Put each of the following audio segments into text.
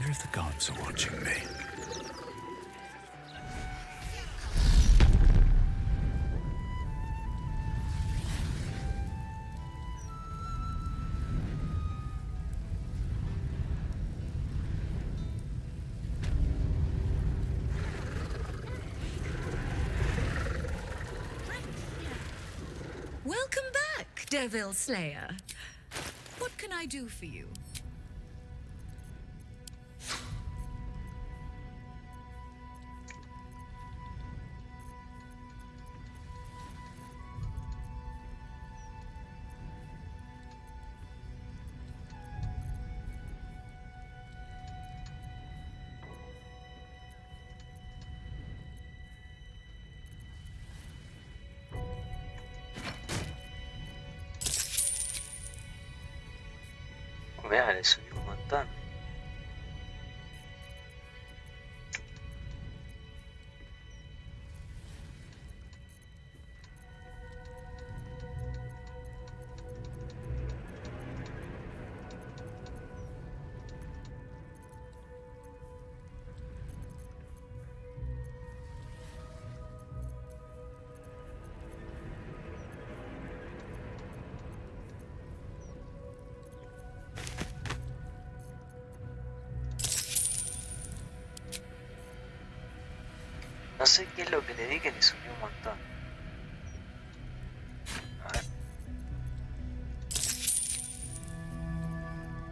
wonder if the gods are watching me. Welcome back, Devil Slayer. What can I do for you? Vea, le subí un montón. No sé qué es lo que le di que le subió un montón. A ver.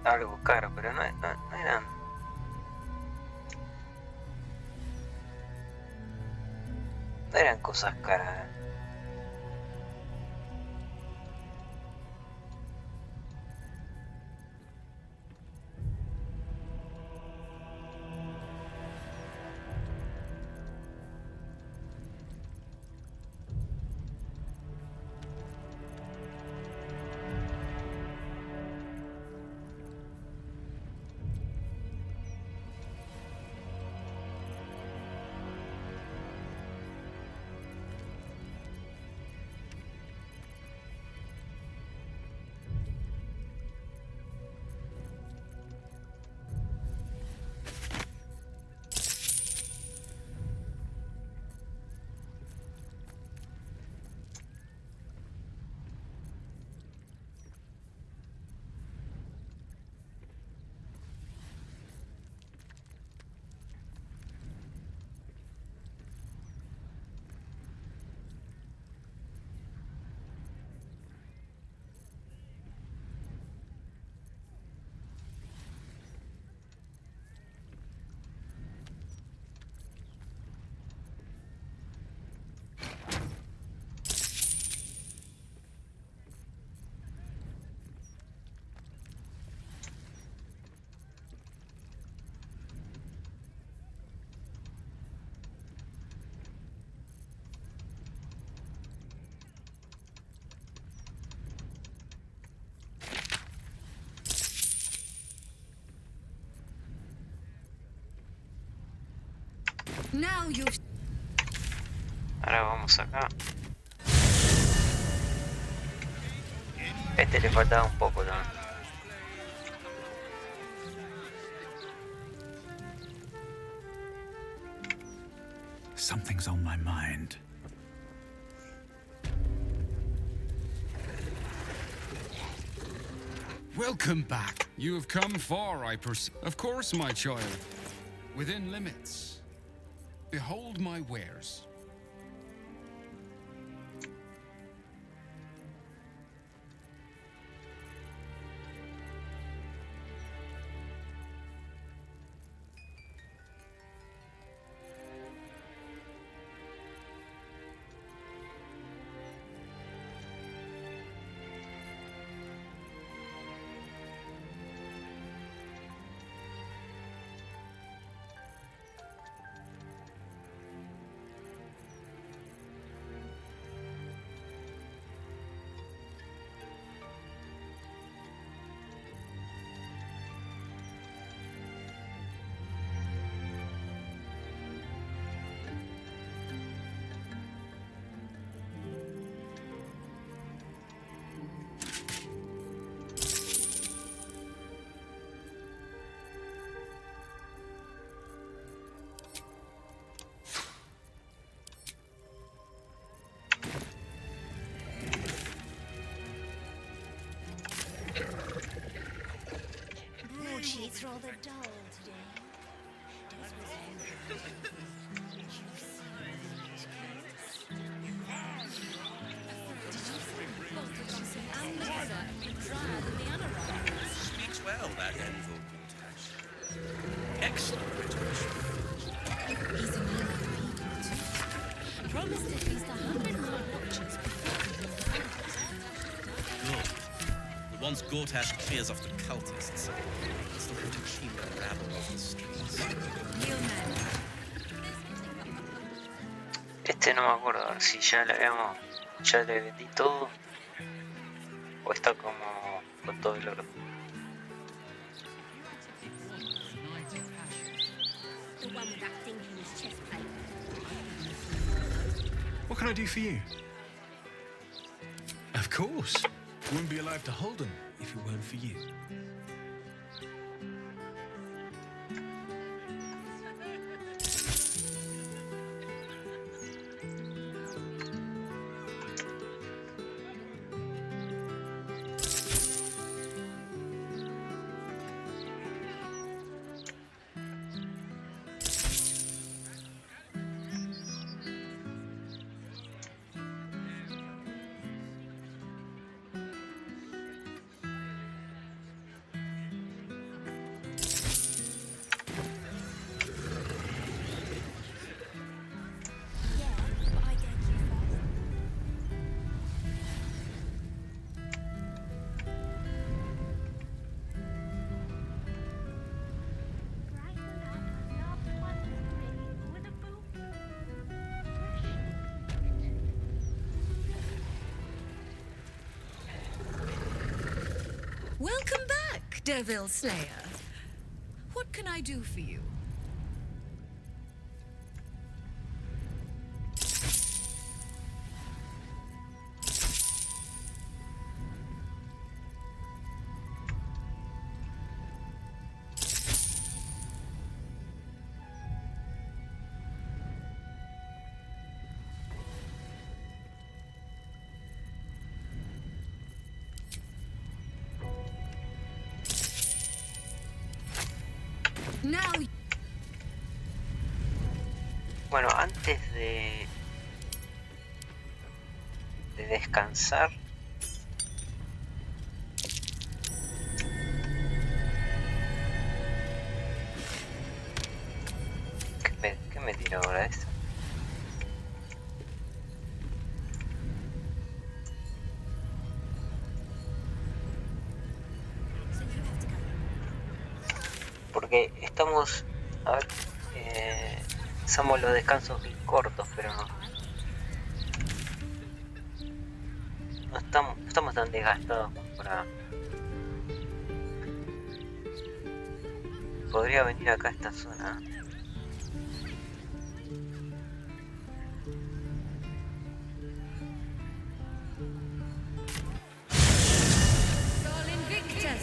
Algo caro, pero no eran. No eran cosas caras. Now you've... Ahora vamos acá. Este le faltaba un poco también. Something's on my mind. Welcome back. You have come far, I perceive. Of course, my child. Within limits. Behold my wares. rather dull today. Speaks well, that Envil Portage. Excellent rhetorician. He's a man of people too. Promised at least 100 more watches before Good. But once Gortash clears off the cultists, it's looking to keep the rabble off the streets. Este no me acuerdo si ya le vendí todo o está como con todo el oro. the one with that thing in his chest plate. What can I do for you? Of course. Wouldn't be alive to hold them if it weren't for you. Yeah, but I dare you first. Brighten up, love one with a boot. Welcome back, Devil Slayer. What can I do for you? Now Bueno, antes de descansar, ¿qué me tiró ahora eso? So you have to go. Porque estamos, a ver, somos los descansos bien cortos, pero no estamos tan desgastados como para... Podría venir acá a esta zona. Sol Invictus.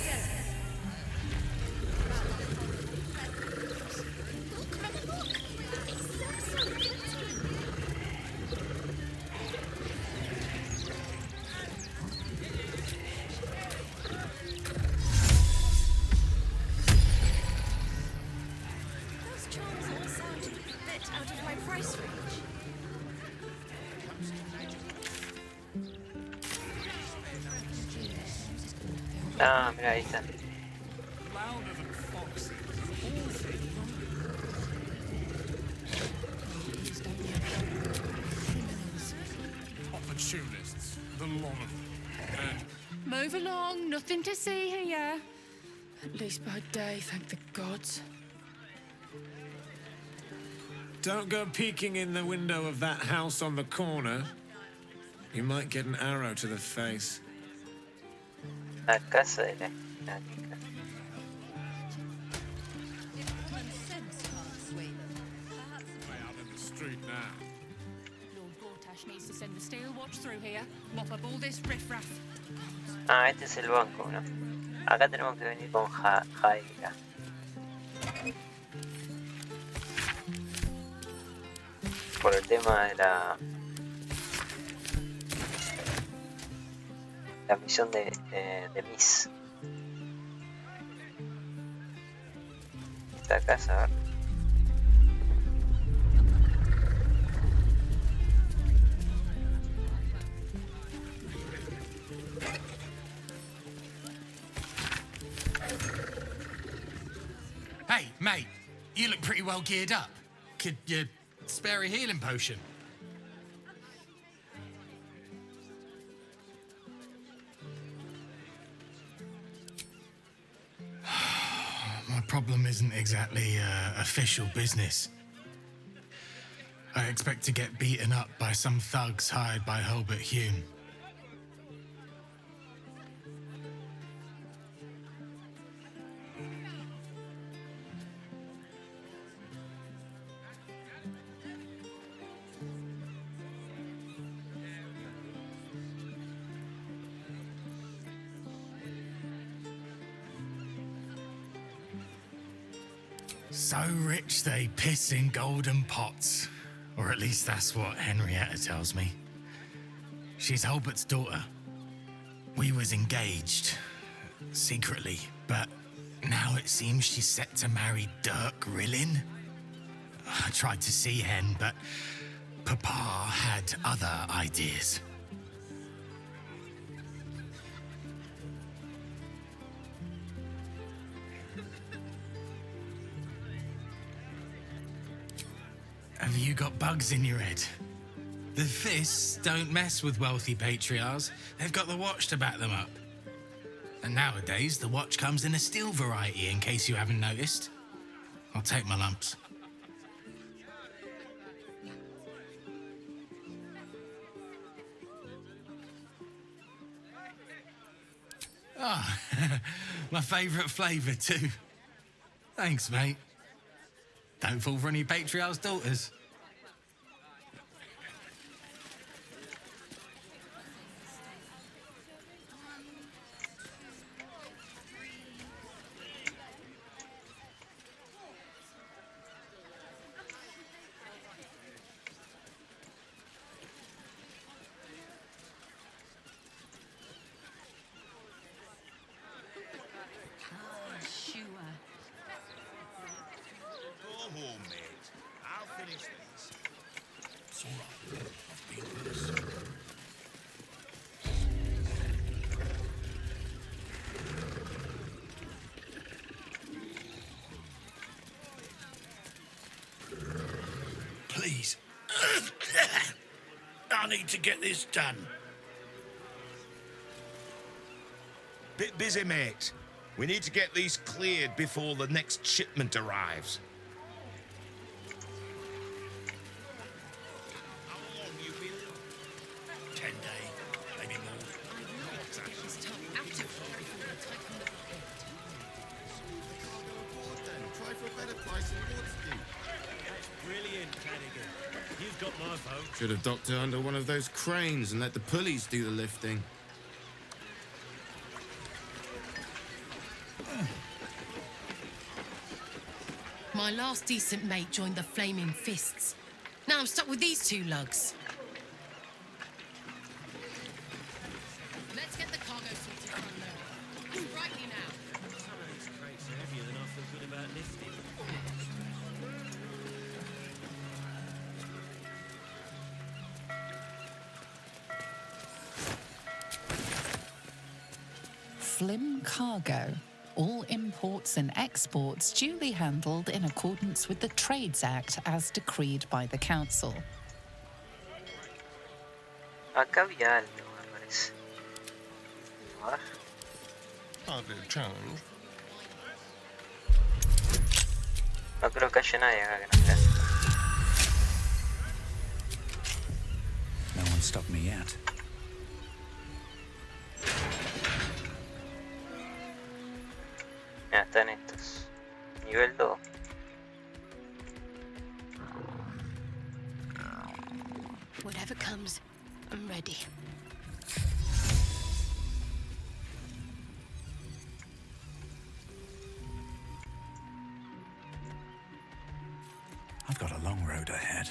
Those charms all sound a bit out of my price range. Ah, mira, ahí está. Louder than foxes. Opportunists, the lot of them. And Move along, nothing to see here. At least by day, thank the gods. Don't go peeking in the window of that house on the corner. You might get an arrow to the face. La casa de la estática. Way out in the street now. Lord Gortash needs to send the steel watch through here. Mop up all this riffraff. Ah, este es el banco, ¿no? Acá tenemos que venir con Jaira. Por el tema de la misión de Miss. esta casa, a ver. Hey, mate, you look pretty well geared up. Could you spare a healing potion? My problem isn't exactly official business. I expect to get beaten up by some thugs hired by Hobart Hume. So rich they piss in golden pots. Or at least that's what Henrietta tells me. She's Holbert's daughter. We was engaged, secretly, but now it seems she's set to marry Dirk Rillin. I tried to see Hen, but Papa had other ideas. Have you got bugs in your head? The fists don't mess with wealthy patriarchs. They've got the watch to back them up. And nowadays, the watch comes in a steel variety, in case you haven't noticed. I'll take my lumps. Ah, my favourite flavour too. Thanks, mate. Don't fall for any patriarch's daughters. Please. I need to get this done. Bit busy, mate. We need to get these cleared before the next shipment arrives. How long you been? 10 days, maybe more. Try for a better price in Woodstead. That's brilliant, Hannigan. You've got my vote. Should have docked her under one of those cranes and let the pulleys do the lifting. My last decent mate joined the Flaming Fists. Now I'm stuck with these two lugs. Let's get the cargo sorted for unloading. Rightly now. Some of these crates are heavier than I feel good about lifting. Flim Cargo. All imports and exports duly handled in accordance with the Trades Act as decreed by the Council. Acá había algo, me parece. A ver. Hardly a challenge. No creo que haya nadie acá que nos vea. No one stopped me yet. Ya están estos. Nivel 2. Whatever comes, I'm ready. I've got a long road ahead.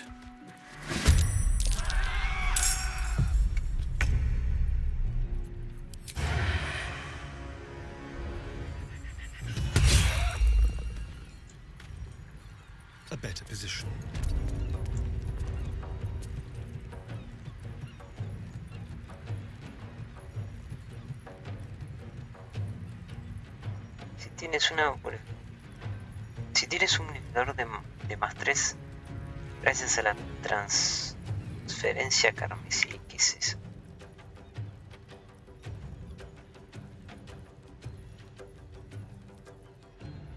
better position. Si tienes un bonificador de más 3, gracias a la transferencia carmesí, ¿qué es eso?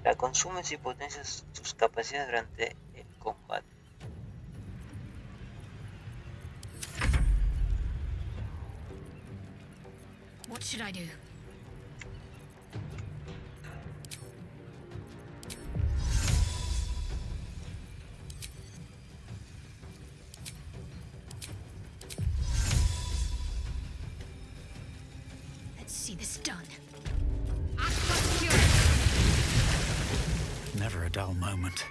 La consumes y potencias tus capacidades durante el combate. What should I do? Let's see this done. Never a dull moment.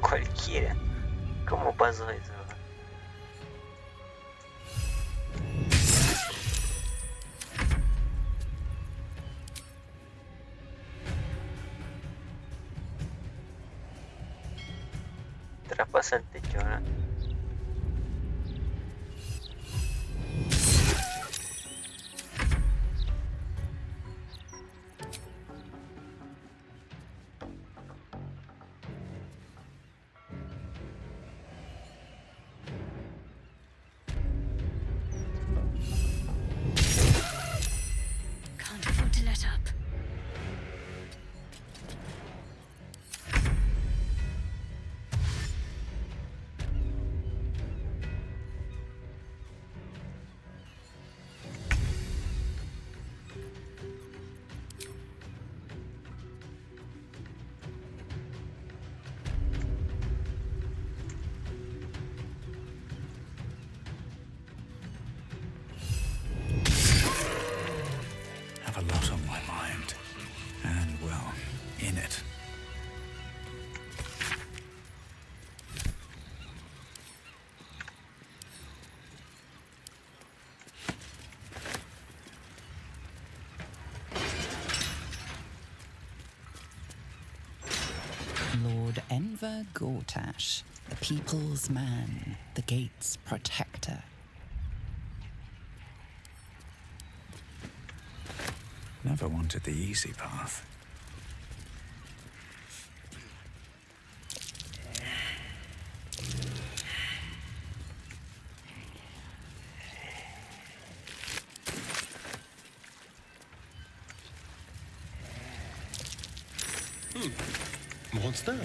Cualquiera. ¿Cómo pasó eso? Traspasa el techo, ¿no? Can't afford to let up. Have a lot on my mind. And, well, in it. Lord Enver Gortash, the people's man, the gate's protector. Never wanted the easy path. Monster?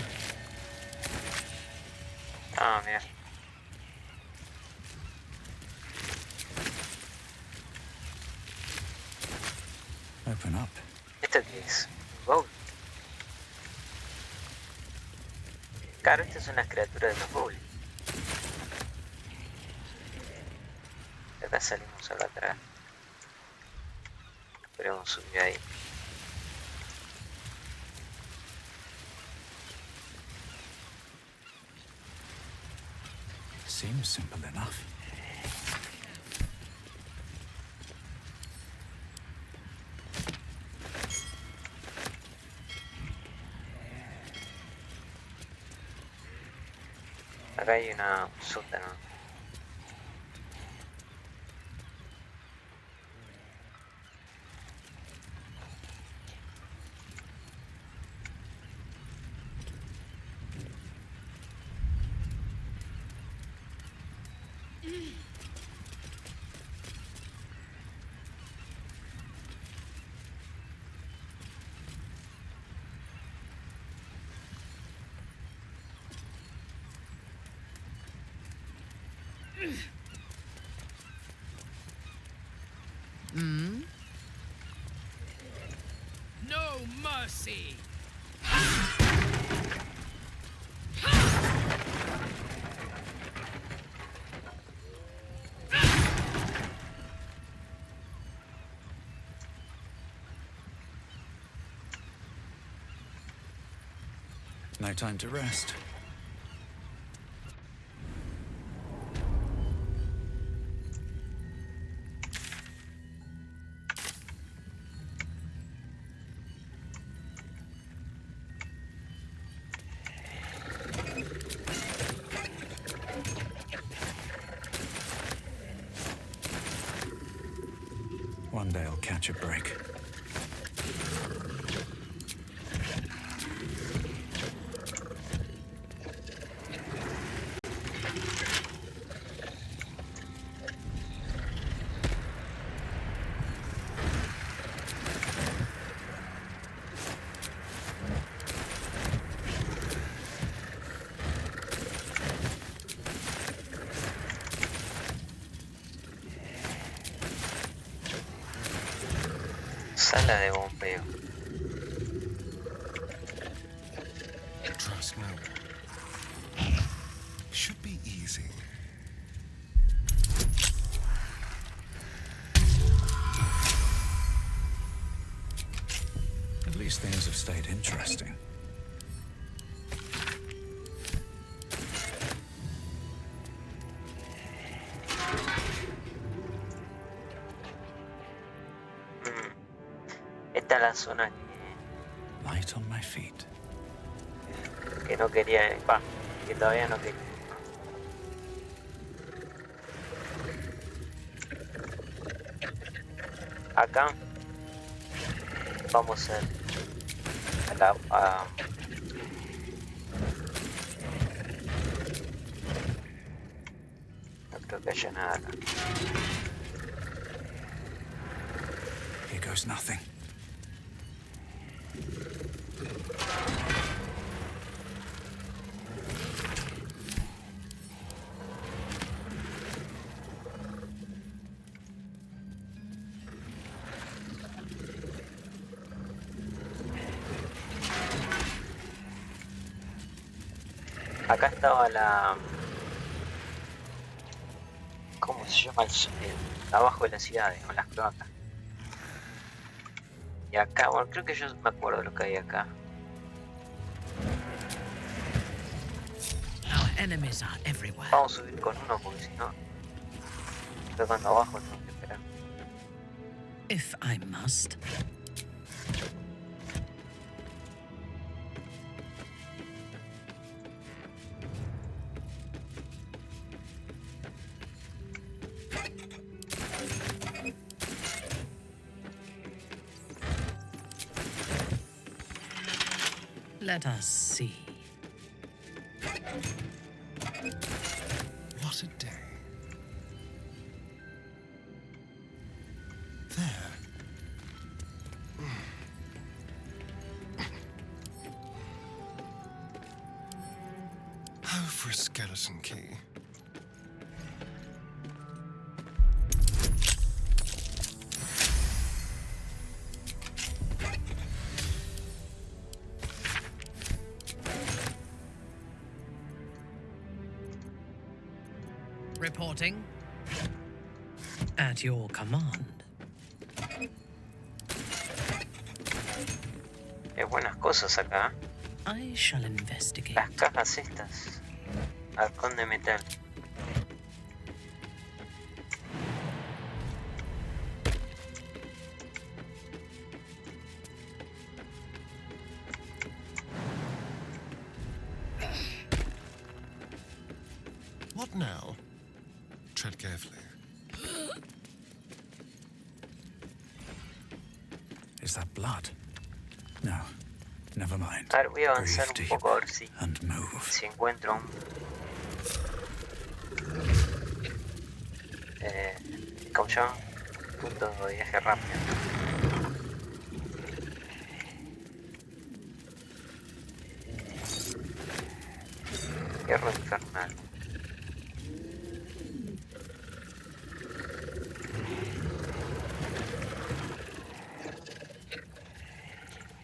Ah, mira. Open up. ¿Esto qué es? Wow. Claro, estas son las criaturas de los goblins. Acá salimos acá atrás. Esperemos subir ahí. Seems simple enough. Acá hay un sótano. No mercy! No time to rest. One day I'll catch a break. Sala de bombeo. Trust no one. Should be easy. At least things have stayed interesting. Esta es la zona Light on my feet. que no quería, que todavía no quería. Acá vamos a la no creo que haya nada acá. Here goes nothing. Acá estaba la... ¿Cómo se llama abajo de la ciudad, con las cloacas? Y acá, bueno, creo que yo me acuerdo lo que hay acá. Our enemies are everywhere. Vamos a subir con uno porque si no... Estoy cuando abajo tengo que esperar. If I must. Let us see. What a day. There. Oh, for a skeleton key. Reporting. At your command. Hay buenas cosas acá. I shall investigate. Las cajas estas. Halcón de metal. What now? Tread carefully. Is that blood? No. Never mind. A ver, voy a avanzar Breathe un deep poco a ver si and move. encuentro un... ¿Cómo se llama? Punto de viaje rápido. Guerra infernal.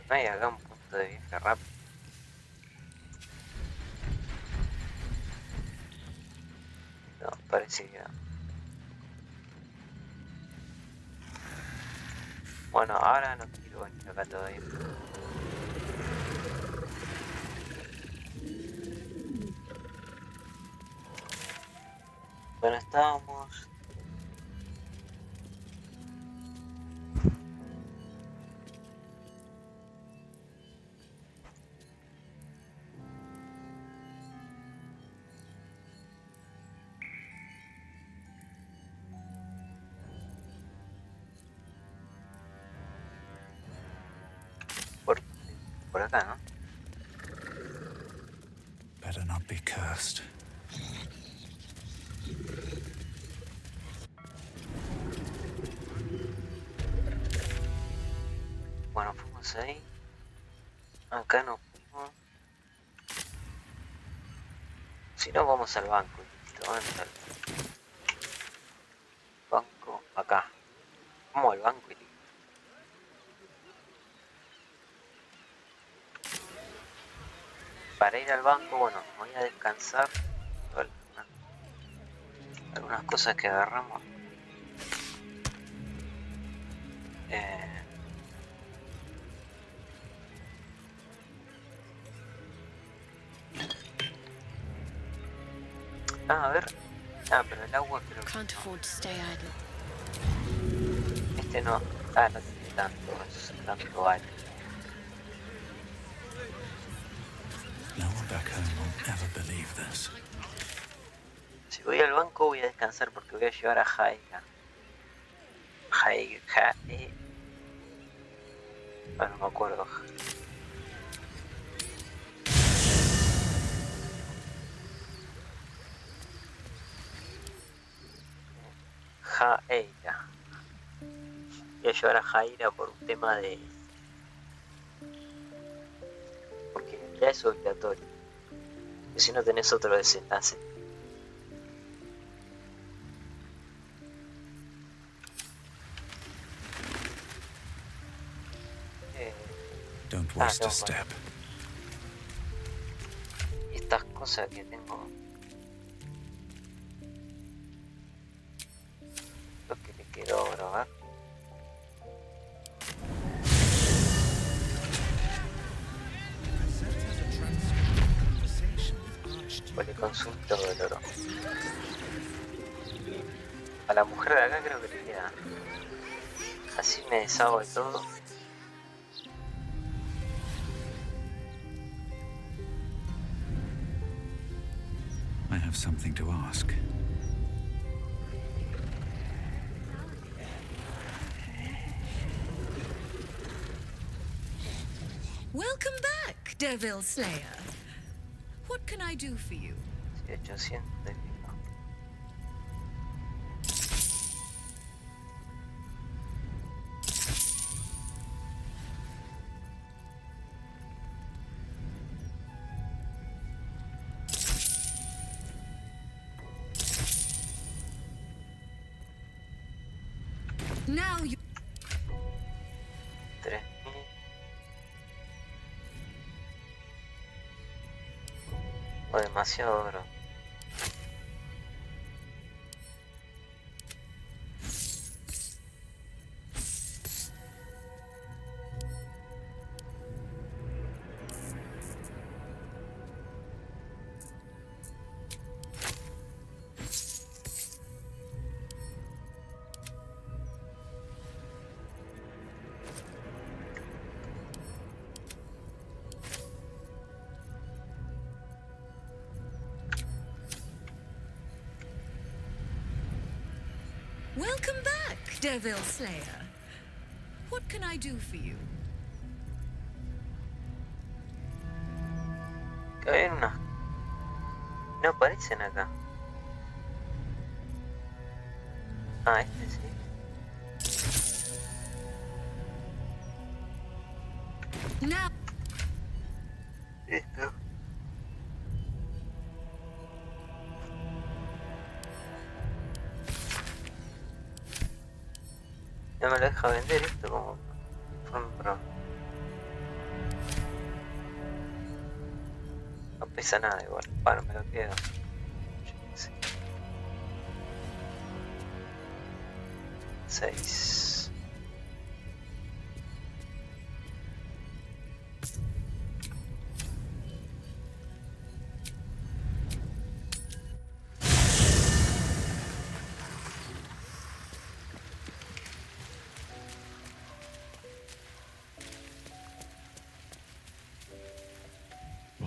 No hay acá un punto de viaje rápido. No, parece que no. Bueno, ahora no quiero venir acá todavía. Bueno, estábamos. Por acá, ¿no? Better not be cursed. Bueno, fuimos ahí. Acá no fuimos. Si no, vamos al banco. Listo, vamos al banco. Acá. Vamos al banco y listo. Para ir al banco, bueno, voy a descansar. Algunas cosas que agarramos. A ver. Pero el agua creo que Can't afford to stay idle. este no. No tiene tanto aire. No one back home will ever believe this. Si voy al banco voy a descansar porque voy a llevar a Jaiga. Bueno, no me acuerdo. Jaira. Voy a llevar a Jaira por un tema de... porque ya es obligatorio. Y si no tenés otro desenlace. Don't waste a step. Y estas cosas que tengo... lo que le quedó grabar. Pues le consulto el oro. A la mujer de acá creo que le queda. Así me deshago de todo. I have something to ask. Welcome back, Devil Slayer. What can I do for you? 800 de pico. Now you... 3000. O demasiado oro. Welcome back, Devil Slayer. What can I do for you? Hay una. No aparecen acá. Ah, este sí. Now... Listo. No me lo deja vender esto como pro. No pesa nada igual. Bueno, me lo quedo. Yo qué sé. 6.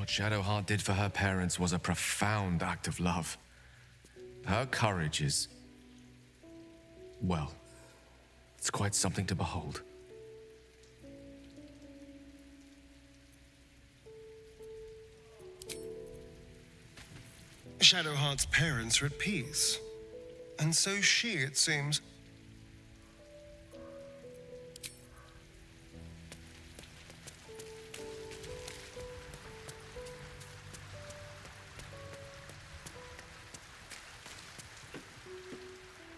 What Shadowheart did for her parents was a profound act of love. Her courage is... well, it's quite something to behold. Shadowheart's parents are at peace. And so she, it seems.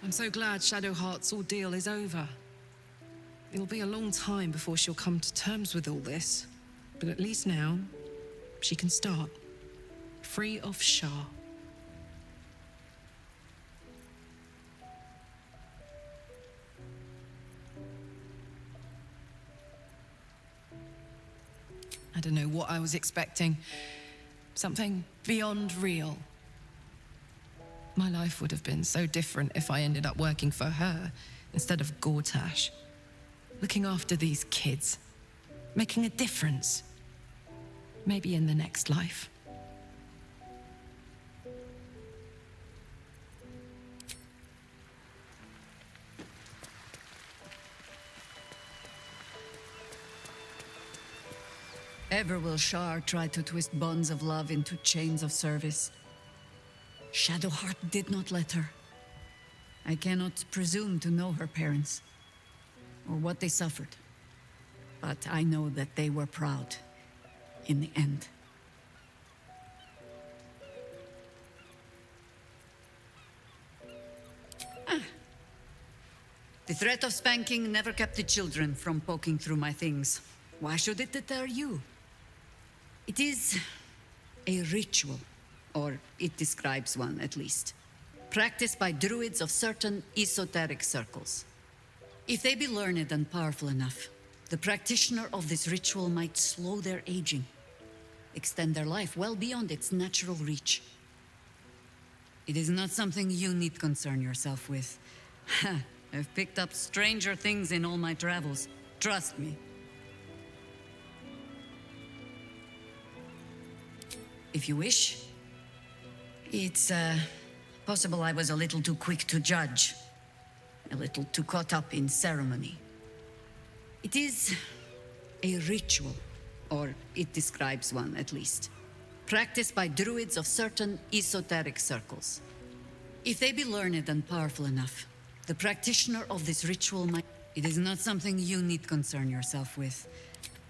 I'm so glad Shadowheart's ordeal is over. It'll be a long time before she'll come to terms with all this. But at least now, she can start. Free of Shah. I don't know what I was expecting. Something beyond real. My life would have been so different if I ended up working for her instead of Gortash. Looking after these kids. Making a difference. Maybe in the next life. Ever will Shar try to twist bonds of love into chains of service. Shadowheart did not let her. I cannot presume to know her parents, or what they suffered. But I know that they were proud, in the end. The threat of spanking never kept the children from poking through my things. Why should it deter you? It is a ritual, or it describes one at least, practiced by druids of certain esoteric circles. If they be learned and powerful enough, the practitioner of this ritual might slow their aging, extend their life well beyond its natural reach. It is not something you need concern yourself with. I've picked up stranger things in all my travels. Trust me. If you wish. It's, possible I was a little too quick to judge. A little too caught up in ceremony. It is a ritual, or it describes one at least, practiced by druids of certain esoteric circles. If they be learned and powerful enough, the practitioner of this ritual might... It is not something you need concern yourself with.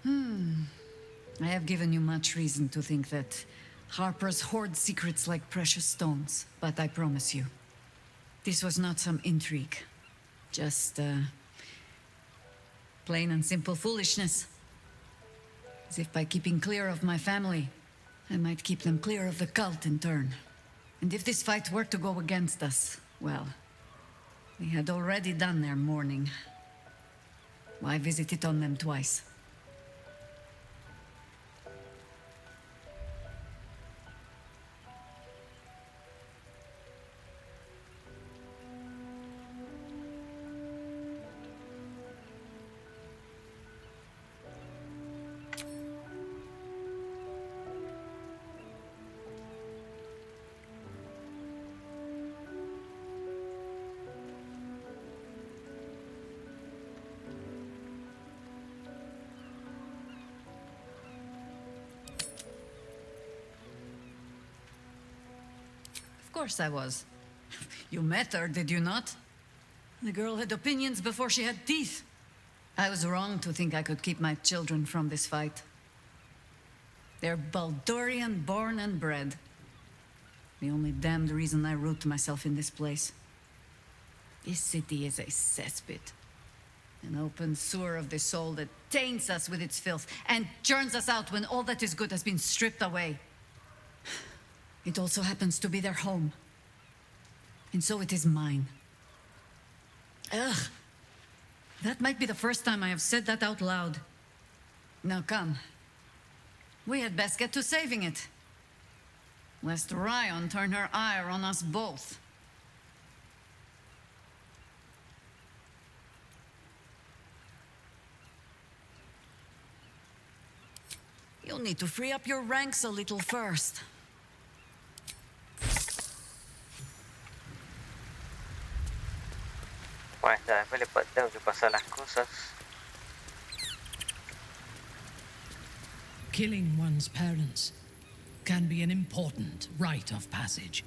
I have given you much reason to think that Harpers hoard secrets like precious stones, but I promise you, this was not some intrigue. Just, plain and simple foolishness. As if by keeping clear of my family, I might keep them clear of the cult in turn. And if this fight were to go against us, well, we had already done their mourning. Why visit it on them twice? Of course I was. You met her, did you not? The girl had opinions before she had teeth. I was wrong to think I could keep my children from this fight. They're Baldurian born and bred. The only damned reason I root myself in this place. This city is a cesspit. An open sewer of the soul that taints us with its filth and churns us out when all that is good has been stripped away. It also happens to be their home. And so it is mine. Ugh. That might be the first time I have said that out loud. Now come. We had best get to saving it. Lest Ryan turn her ire on us both. You'll You'll need to free up your ranks a little first. Bueno, después tengo que pasar las cosas. Killing one's parents can be an important rite of passage,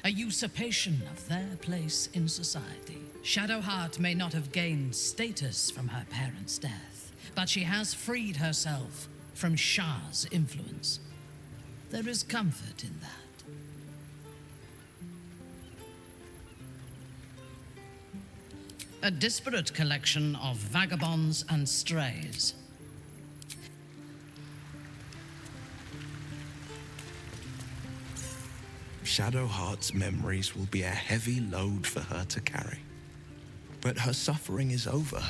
a usurpation of their place in society. Shadowheart may not have gained status from her parents' death, but she has freed herself from Shah's influence. There is comfort in that. A disparate collection of vagabonds and strays. Shadowheart's memories will be a heavy load for her to carry. But her suffering is over,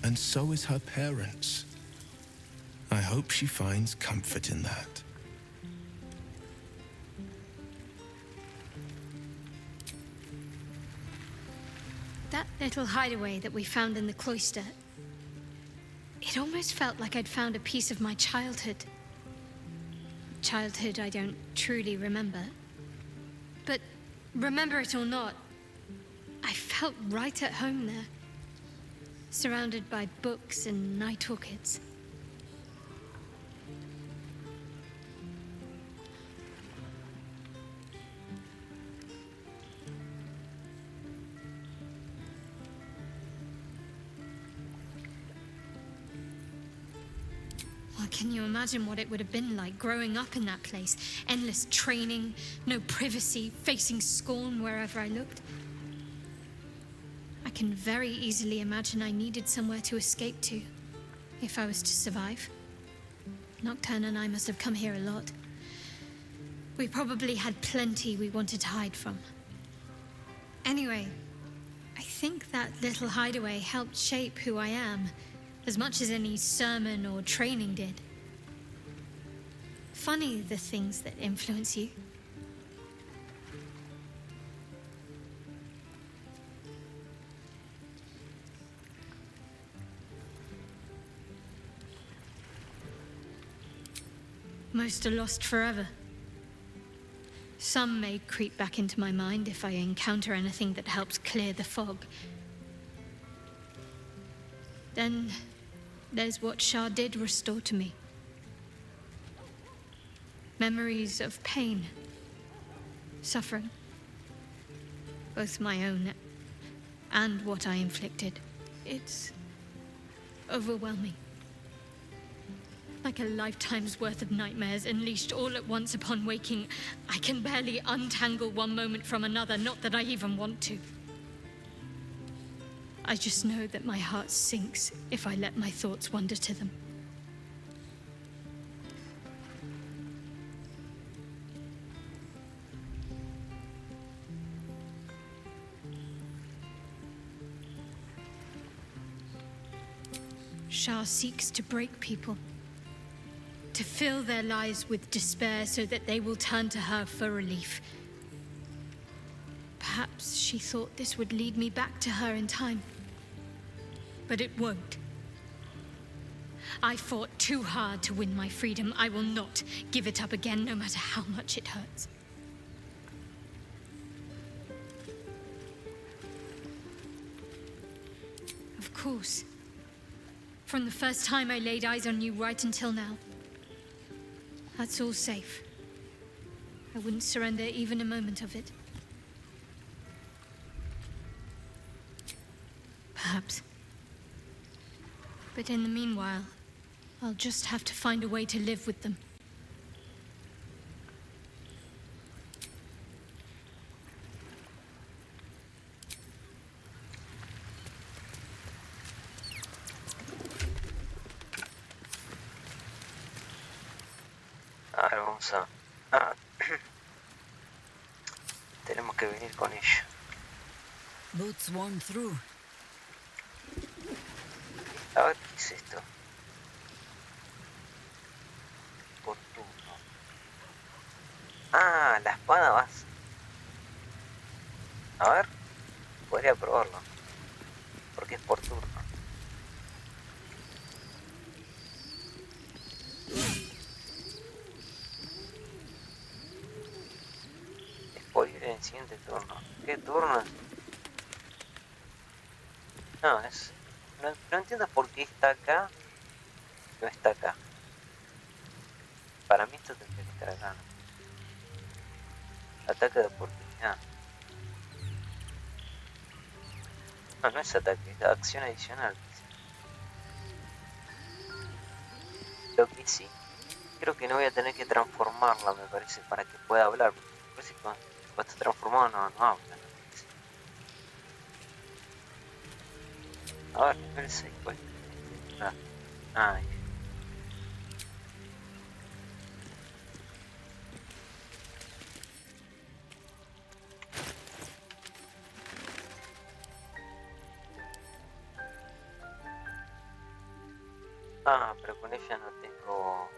and so is her parents'. I hope she finds comfort in that. That little hideaway that we found in the cloister, it almost felt like I'd found a piece of my childhood. Childhood I don't truly remember. But remember it or not, I felt right at home there, surrounded by books and night orchids. Well, can you imagine what it would have been like growing up in that place? Endless training, no privacy, facing scorn wherever I looked. I can very easily imagine I needed somewhere to escape to, if I was to survive. Nocturne and I must have come here a lot. We probably had plenty we wanted to hide from. Anyway, I think that little hideaway helped shape who I am, as much as any sermon or training did. Funny, the things that influence you. Most are lost forever. Some may creep back into my mind if I encounter anything that helps clear the fog. Then there's what Shah did restore to me. Memories of pain, suffering, both my own and what I inflicted. It's overwhelming. Like a lifetime's worth of nightmares unleashed all at once upon waking. I can barely untangle one moment from another, not that I even want to. I just know that my heart sinks if I let my thoughts wander to them. Shah seeks to break people, to fill their lives with despair so that they will turn to her for relief. Perhaps she thought this would lead me back to her in time. But it won't. I fought too hard to win my freedom. I will not give it up again, no matter how much it hurts. Of course. From the first time I laid eyes on you right until now. That's all safe. I wouldn't surrender even a moment of it. Perhaps. But in the meanwhile, I'll just have to find a way to live with them. A ver, vamos a... Ah. Tenemos que venir con ella. Boots worn through. A ver, ¿qué es esto? Por turno. Ah, la espada vas. A ver, podría probarlo. Porque es por turno. el siguiente turno. ¿Qué turno? No, es... No entiendo por qué está acá. No está acá. Para mí esto tendría que estar acá, ¿no? Ataque de oportunidad. No, no es ataque, es acción adicional. Lo que sí, creo que no voy a tener que transformarla, me parece, para que pueda hablar. Me parece que cuando está transformado no habla. A ver, nivel 6, pues. Ah, pero con ella no tengo...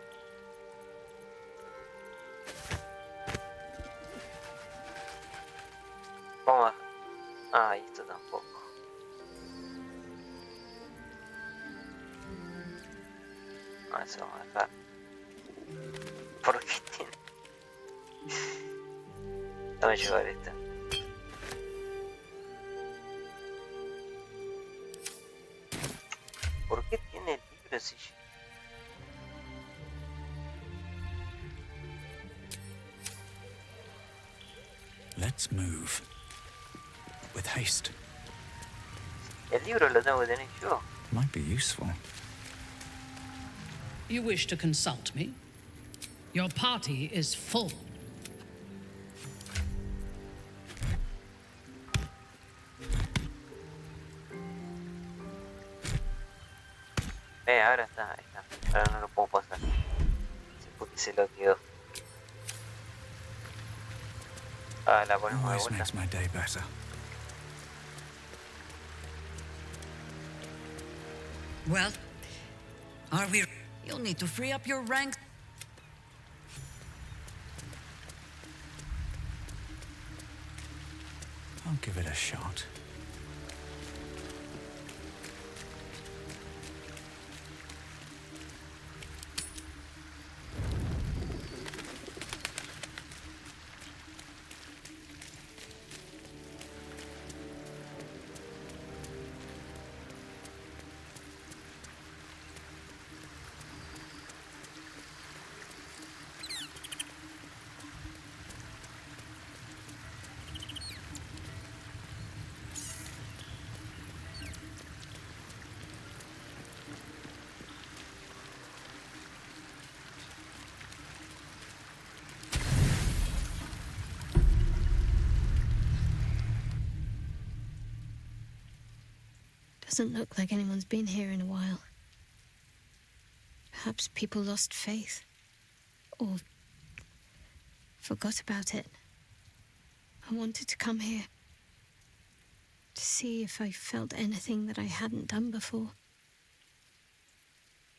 Vamos a... esto tampoco. No, eso vamos a dejar. ¿Por qué tiene? Dame llevar esta. ¿Por qué tiene el libro si yo... Let's move. With haste. El libro lo tengo que tener yo. Might be useful. You wish to consult me? Your party is full. Ahora está, ahí está. Ahora no lo puedo pasar. Sí, porque se lo quedó. Ah, la ponemos de Always vuelta. makes my day better. Well, are we... You'll need to free up your ranks. I'll give it a shot. Doesn't look like anyone's been here in a while. Perhaps people lost faith. Or forgot about it. I wanted to come here. To see if I felt anything that I hadn't done before.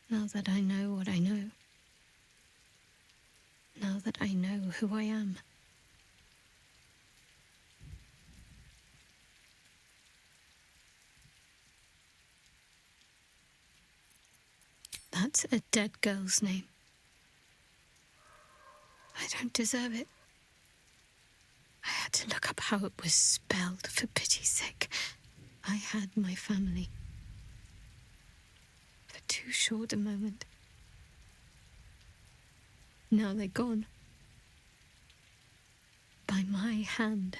Now that I know what I know. Now that I know who I am. That's a dead girl's name. I don't deserve it. I had to look up how it was spelled, for pity's sake. I had my family. For too short a moment. Now they're gone. By my hand.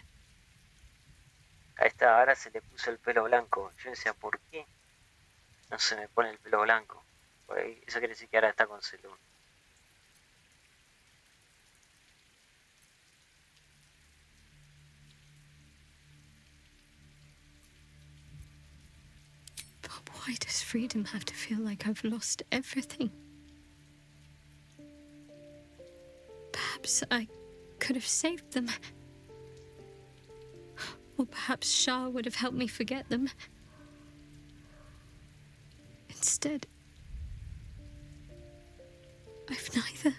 Ahí está, ahora se le puso el pelo blanco. Yo decía, ¿por qué no se me pone el pelo blanco? Por ahí, eso quiere decir que ahora está con Selun. But why does freedom have to feel like I've lost everything? Perhaps I could have saved them. Or perhaps Shah would have helped me forget them. Instead, I've neither.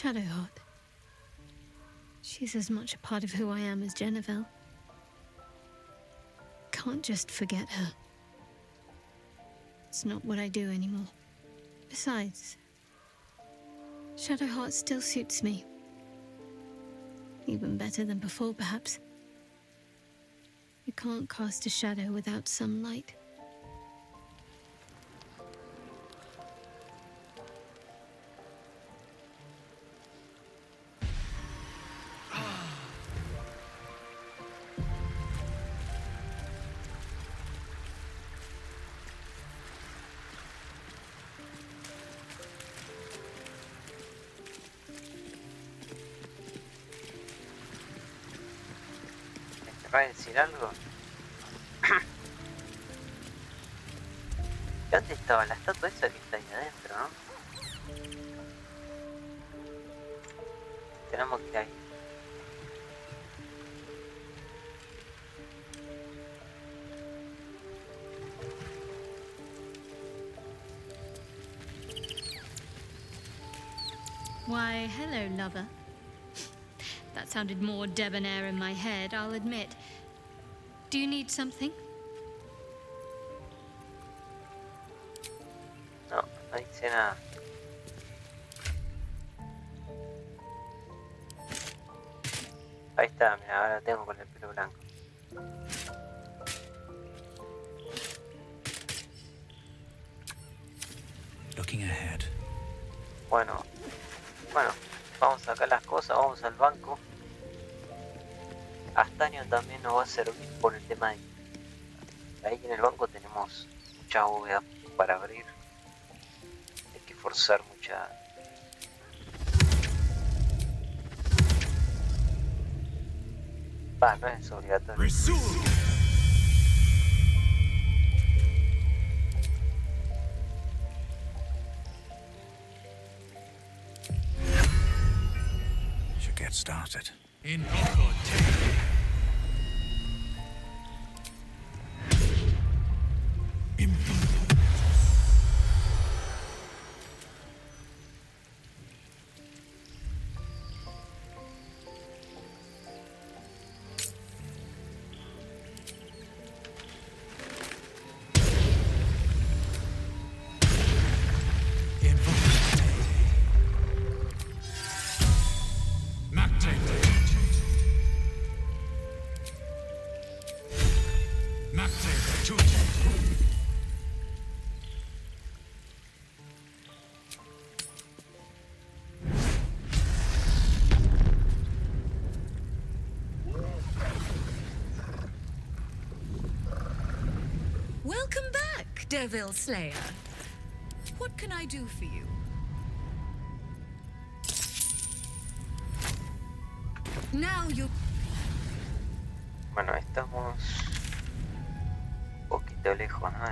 Shadowheart. She's as much a part of who I am as Jennifer. Can't just forget her. It's not what I do anymore. Besides, Shadowheart still suits me. Even better than before, perhaps. You can't cast a shadow without some light. ¿Va a decir algo? ¿Dónde estaba la estatua esa que está ahí adentro, no? Tenemos que ir ahí. Why, hello, lover. That sounded more debonair in my head, I'll admit. Do you need something? No, no dice nada. Ahí está, mira, ahora tengo con el pelo blanco. Looking ahead. Bueno, vamos a sacar las cosas, vamos al banco. Astaño también nos va a servir por el tema de... Ahí en el banco tenemos mucha bóveda para abrir. Hay que forzar mucha... no es obligatorio. Should get started. Welcome back, Devil Slayer. What can I do for you? Now you... Bueno, estamos un poquito lejos, ¿no?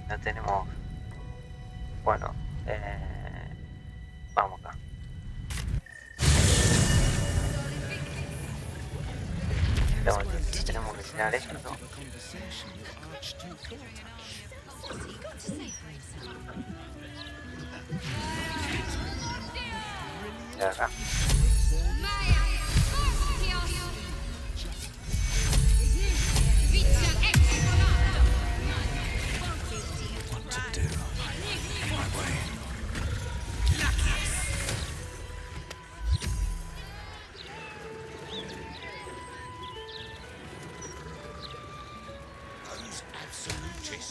No tenemos... Bueno, vamos acá. Tenemos que tirar esto, ¿no? De acá. What to do? On my way.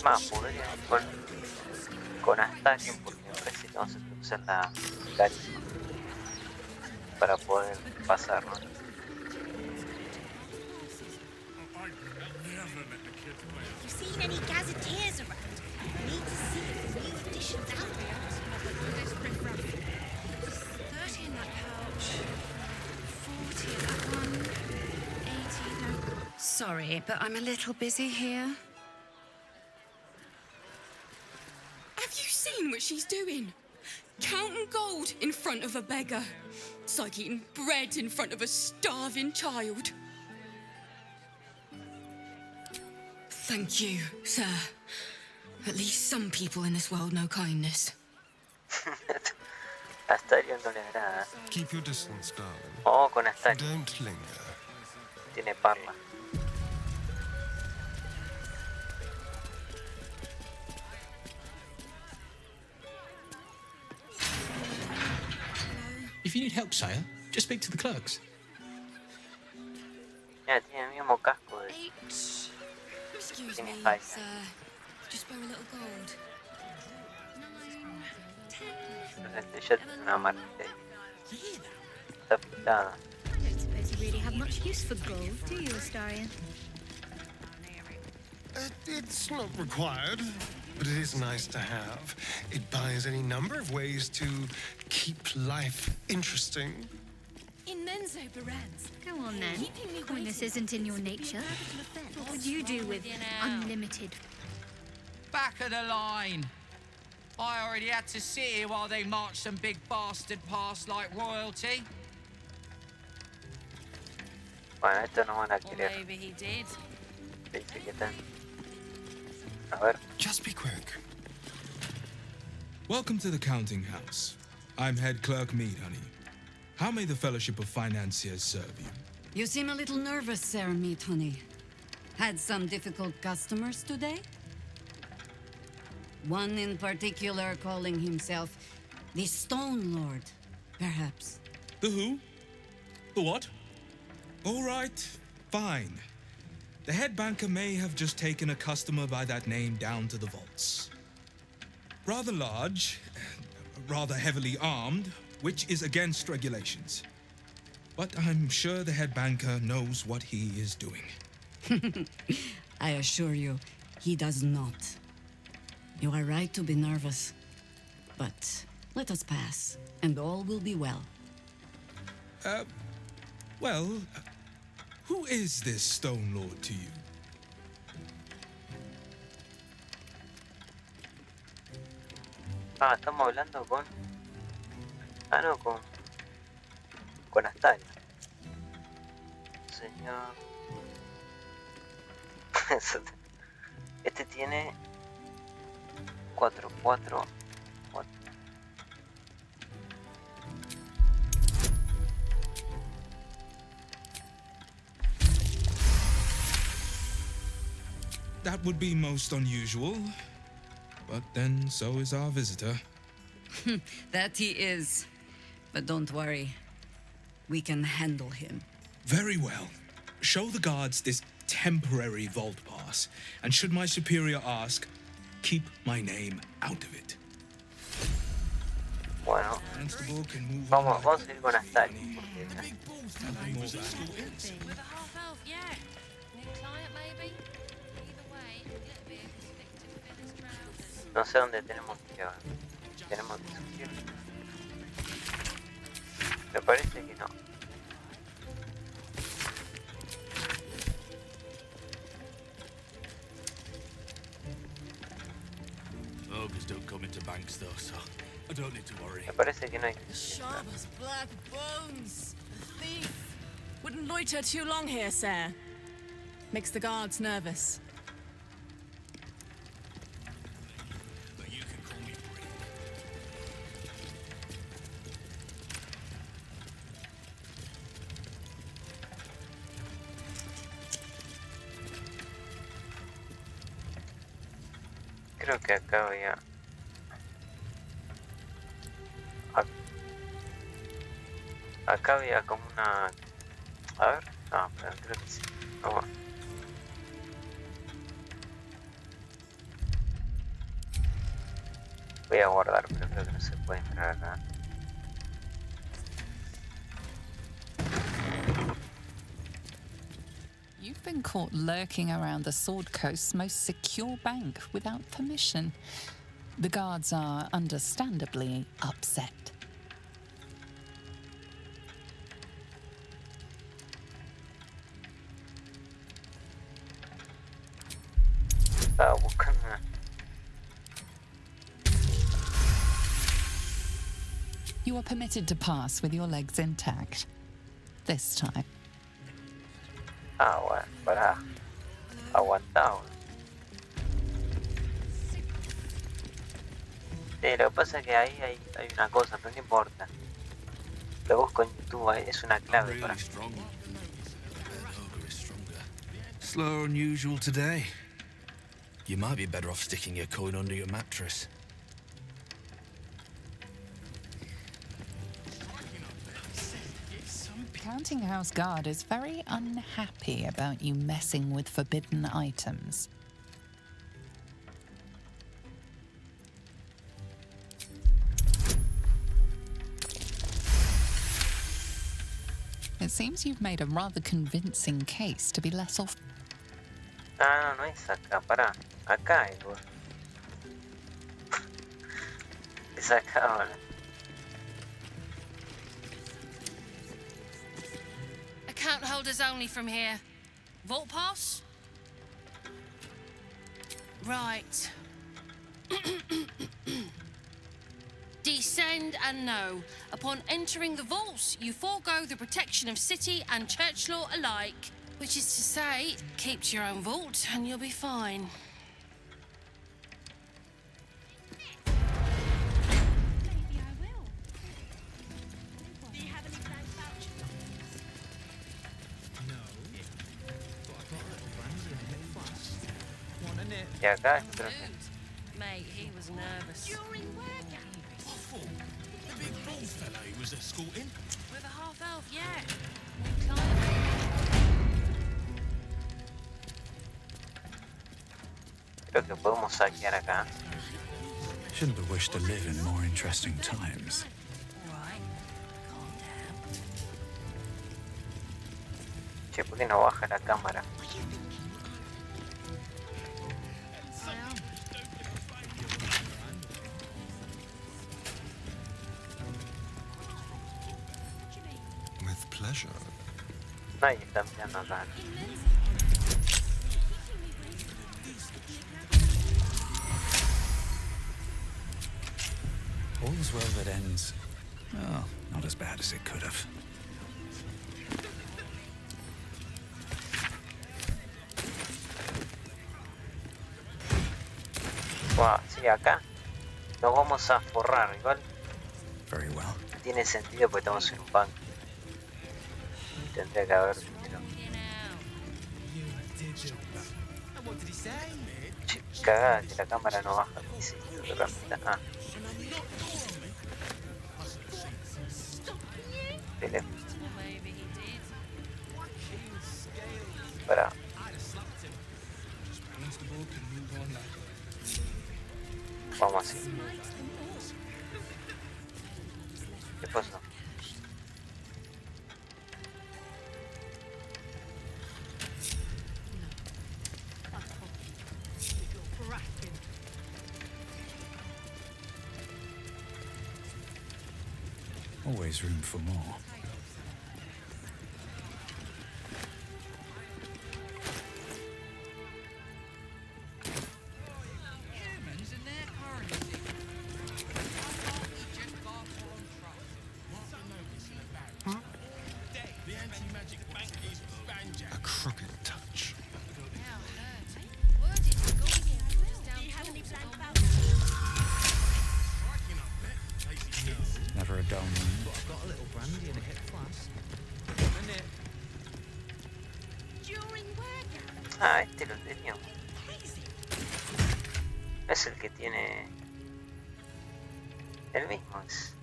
Más podría con Astarion porque me parece que vamos a usar la carisma para poder pasar, ¿no? Seen any gazetteers around? Need to see if the new edition's out there. This riffraff. 30 in that pouch. 40 in that one. 80. No. Sorry, but I'm a little busy here. Have you seen what she's doing? Counting gold in front of a beggar. It's like eating bread in front of a starving child. Thank you, sir. At least some people in this world know kindness. A Astario no le agrada. Keep your distance, darling. Oh, con Astario. Don't linger. Tiene parla. If you need help, sire, just speak to the clerks. Mira, tiene el mismo casco de... Excuse Tiene me, falla. sir. Just borrow a little gold. 9, 10. Este ya tiene una marca. Está pintada. I don't suppose you really have much use for gold, do you, Astarion? It's not required, but it is nice to have. It buys any number of ways to keep life interesting. Immenso, Barans. Go on then. Coyness isn't in your nature. What would you do with unlimited? Back of the line. I already had to sit here while they marched some big bastard past like royalty. Bueno, esto no van a Or querer. maybe he did. Dice que están. A ver. Just be quick. Welcome to the counting house. I'm head clerk Mead, honey. How may the Fellowship of Financiers serve you? You seem a little nervous, Sir Meat Honey. Had some difficult customers today? One in particular calling himself the Stone Lord, perhaps. The who? The what? All right, fine. The head banker may have just taken a customer by that name down to the vaults. Rather large, rather heavily armed, which is against regulations. But I'm sure the head banker knows what he is doing. I assure you, he does not. You are right to be nervous. But let us pass, and all will be well. Well, who is this Stone Lord to you? Ah, estamos hablando con... Ah, no, con Astario. Señor... Este tiene... 4, 4, 4. That would be most unusual. But then so is our visitor. That he is. But don't worry. We can handle him. Very well. Show the guards this temporary vault pass, and should my superior ask, keep my name out of it. Bueno, vamos a ir con Astario. No sé dónde tenemos que ir. Tenemos que subir. Me parece que no. Ogres don't come into banks though, so I don't need to worry. Me parece que no hay. Sharp as black bones. A thief. Wouldn't loiter too long here, sir. Makes the guards nervous. But you can call me Bree. Creo que acá había... Acá había como una... A ver... No, pero creo que sí. Vamos. Voy a guardar, pero creo que no se puede entrar acá. You've been caught lurking around the Sword Coast's most secure bank without permission. The guards are understandably upset. Estaba buscando una... You are permitted to pass with your legs intact. This time. Ah, bueno, pará. Aguantado. Sí, lo que pasa es que ahí hay una cosa, pero no importa. Lo busco en YouTube, es una clave para... Slower than usual today. You might be better off sticking your coin under your mattress. Counting House Guard is very unhappy about you messing with forbidden items. It seems you've made a rather convincing case to be let off. Ah, no es acá, pará. Acá es, güey. Es acá ahora. Account holders only from here. Vault pass? Right. Descend and know. Upon entering the vaults, you forego the protection of city and church law alike. Which is to say, keep to your own vault and you'll be fine. Y acá creo que... Mate, he was nervous. The big bald fellow he was escorting. With a half-elf, yeah. Creo que podemos saquear acá. Shouldn't have wished to live in more interesting times. Che, ¿por qué no baja la cámara? With pleasure. Nadie está mirando raro. All's well that ends. Well, not as bad as it could have. Wow, sí, acá nos vamos a forrar, igual. Very well. Tiene sentido porque estamos en un banco. Tendría que haber dinero. Che, cagada que la cámara no baja. Sí, ah. Teléfono. Para. Vamos así. ¿Qué pasó? Always room for more. A crooked touch. Never a dull moment. But I've got a little brandy in a hip flask. Ah, este lo teníamos. Es el que tiene... El mismo es...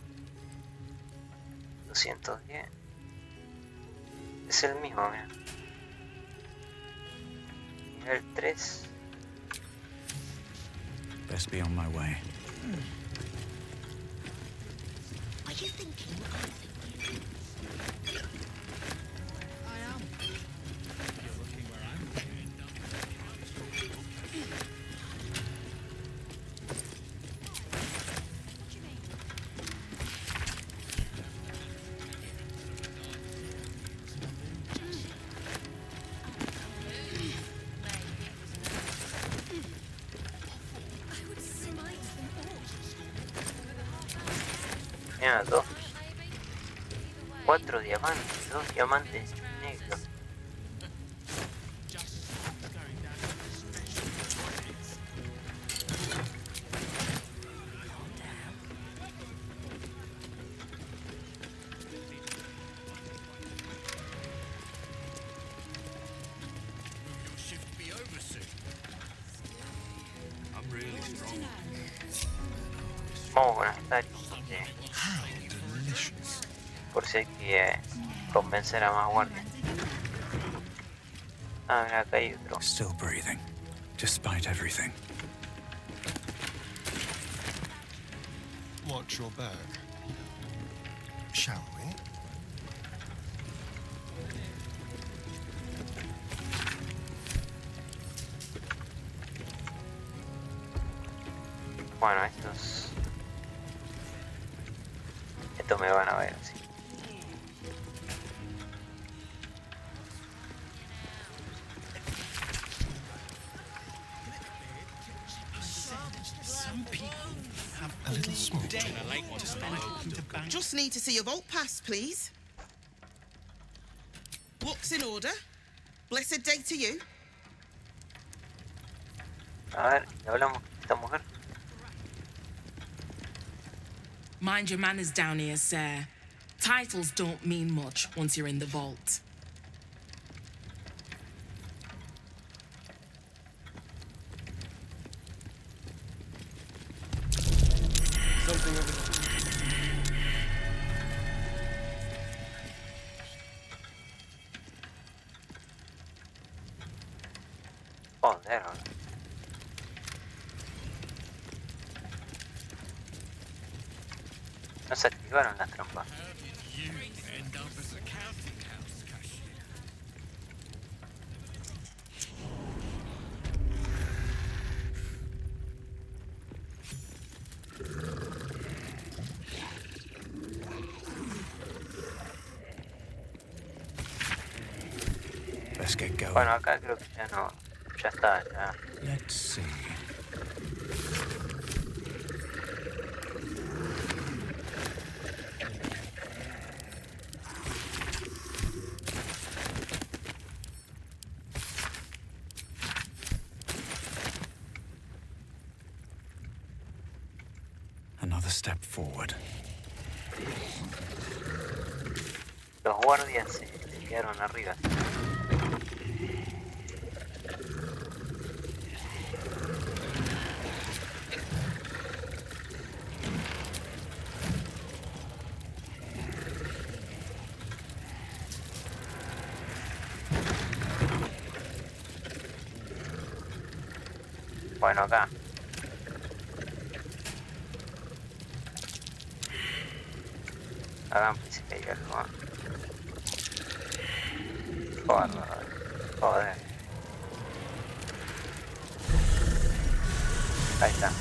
210. Es el mismo, mira. Nivel 3. Best be on my way. Are you thinking? I am. You're looking where I'm looking. Mira, 4 diamantes, 2 diamantes negros. Vamos con Astarion por si hay que convencer a más guardias. Ah, mira, acá hay otro. Still breathing, despite everything. Watch your back. Shall we? Bueno, estos me van a ver, sí. Some people have a little small. Just need to see your vault pass, please. Looks in order. Blessed day to you. A ver, ¿le hablamos a esta mujer? Mind your manners down here, sir. Titles don't mean much once you're in the vault. Something over there. Joder. No se activaron las trampas. Let's get going. Bueno, acá creo que ya no. Ya está, ya. Let's see. Another step forward. Los guardias se quedaron arriba. Bueno, acá. Acá en principio hay algo. Joder. Ahí está.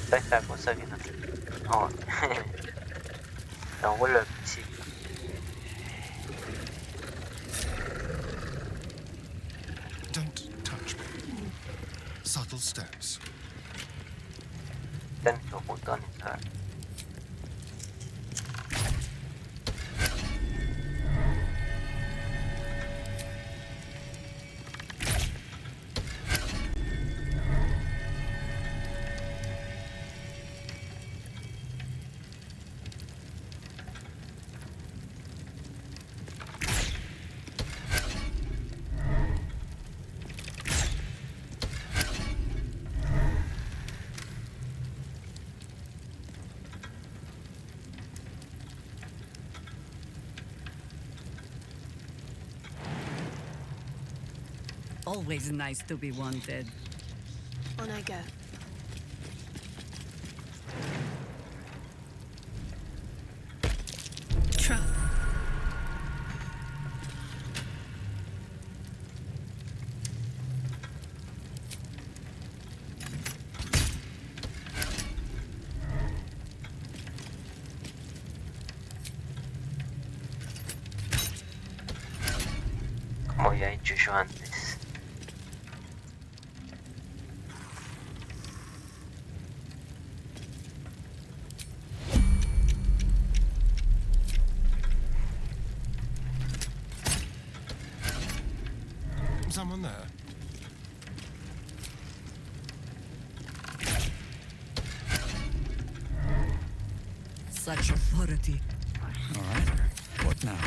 Está esta cosa que no sé. No. Nos vuelve al principio. Don't touch me. Subtle steps. Están estos botones, a ver. Always nice to be wanted. On I go. Trap. Como había dicho yo antes. Someone there? Such authority. All right. What now?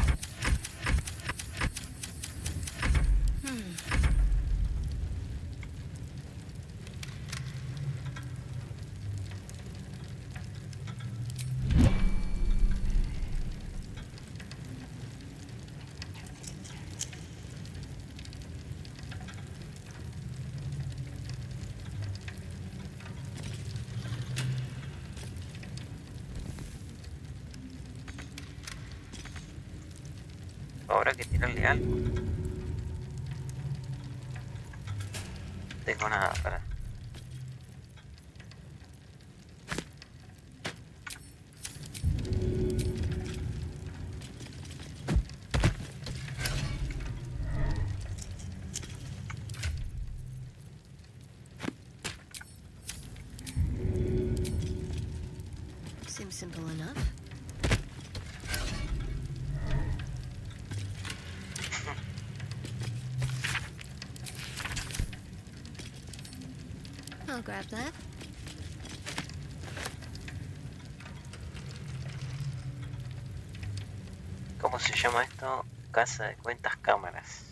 Habrá que tirarle algo. No tengo nada para... Seems simple enough. I'll grab that. ¿Cómo se llama esto? Casa de cuentas cámaras.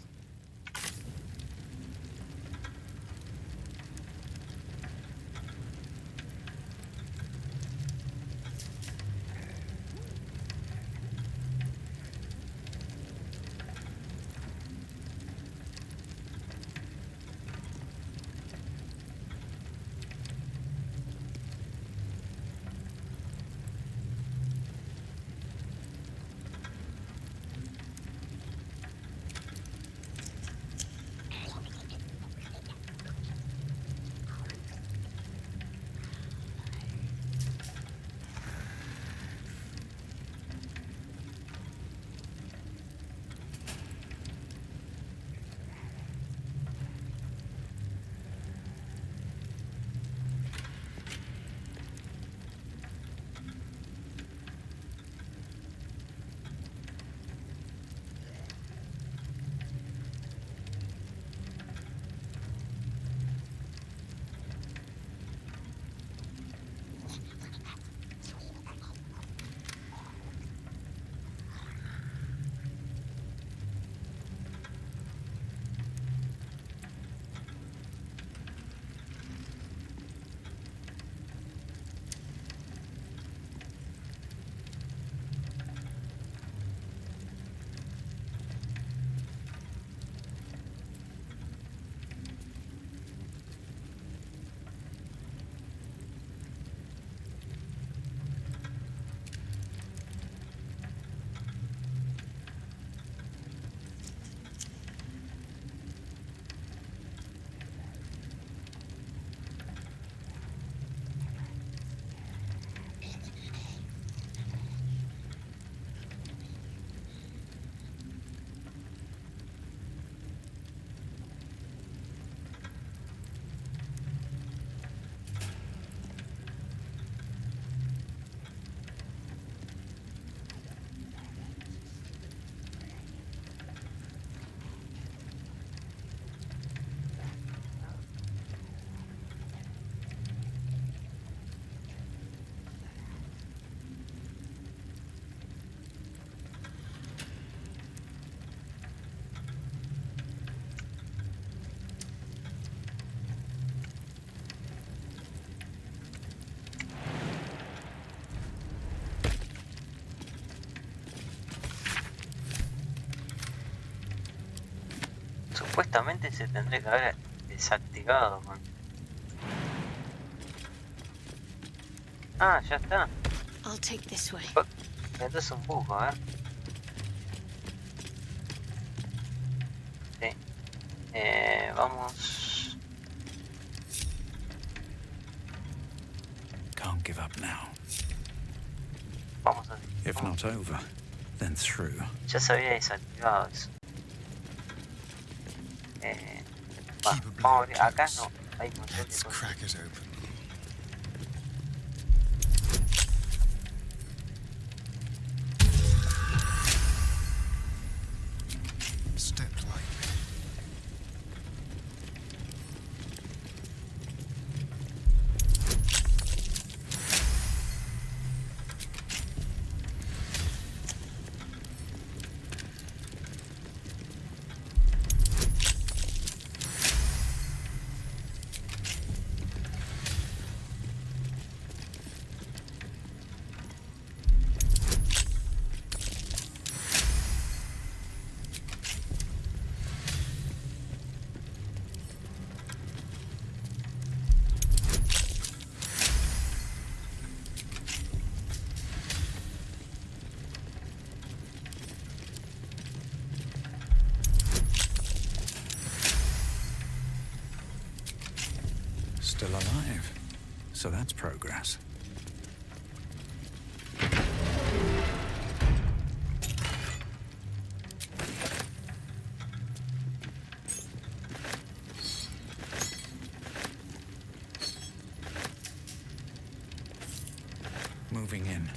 Supuestamente se tendría que haber desactivado. Ah, ya está. I'll take this way. Entonces un bug, a ver. Sí. Vamos. Can't give up now. Vamos a... If not over, then through. Ya se había desactivado eso. Vamos a abrir. Acá no. Hay un montón de Let's cosas. crack it open. Step lightly. Still alive. So that's progress. Moving in.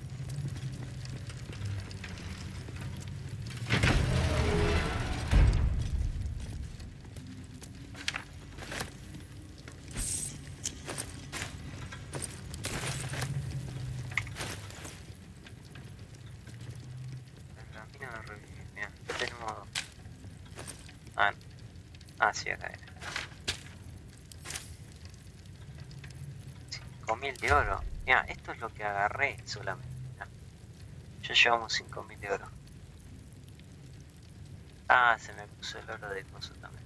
Sí, acá era. 5.000 de oro. Mira, esto es lo que agarré solamente. Mirá. Ya llevamos 5.000 de oro. Ah, se me puso el oro de coso también.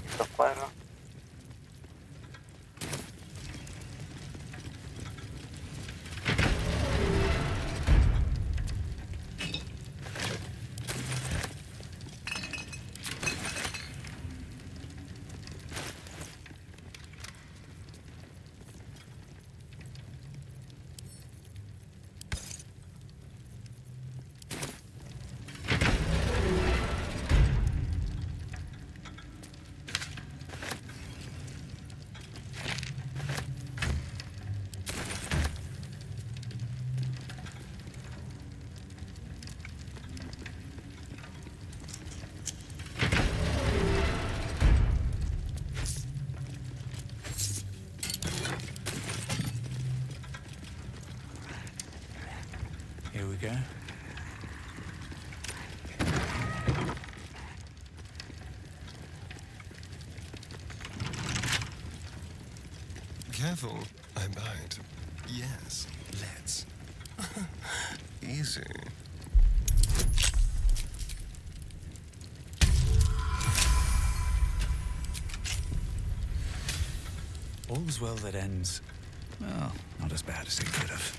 Estos cuadros. Here we go. Careful, I bite. Yes, let's. Easy. All's well that ends, well, not as bad as it could have.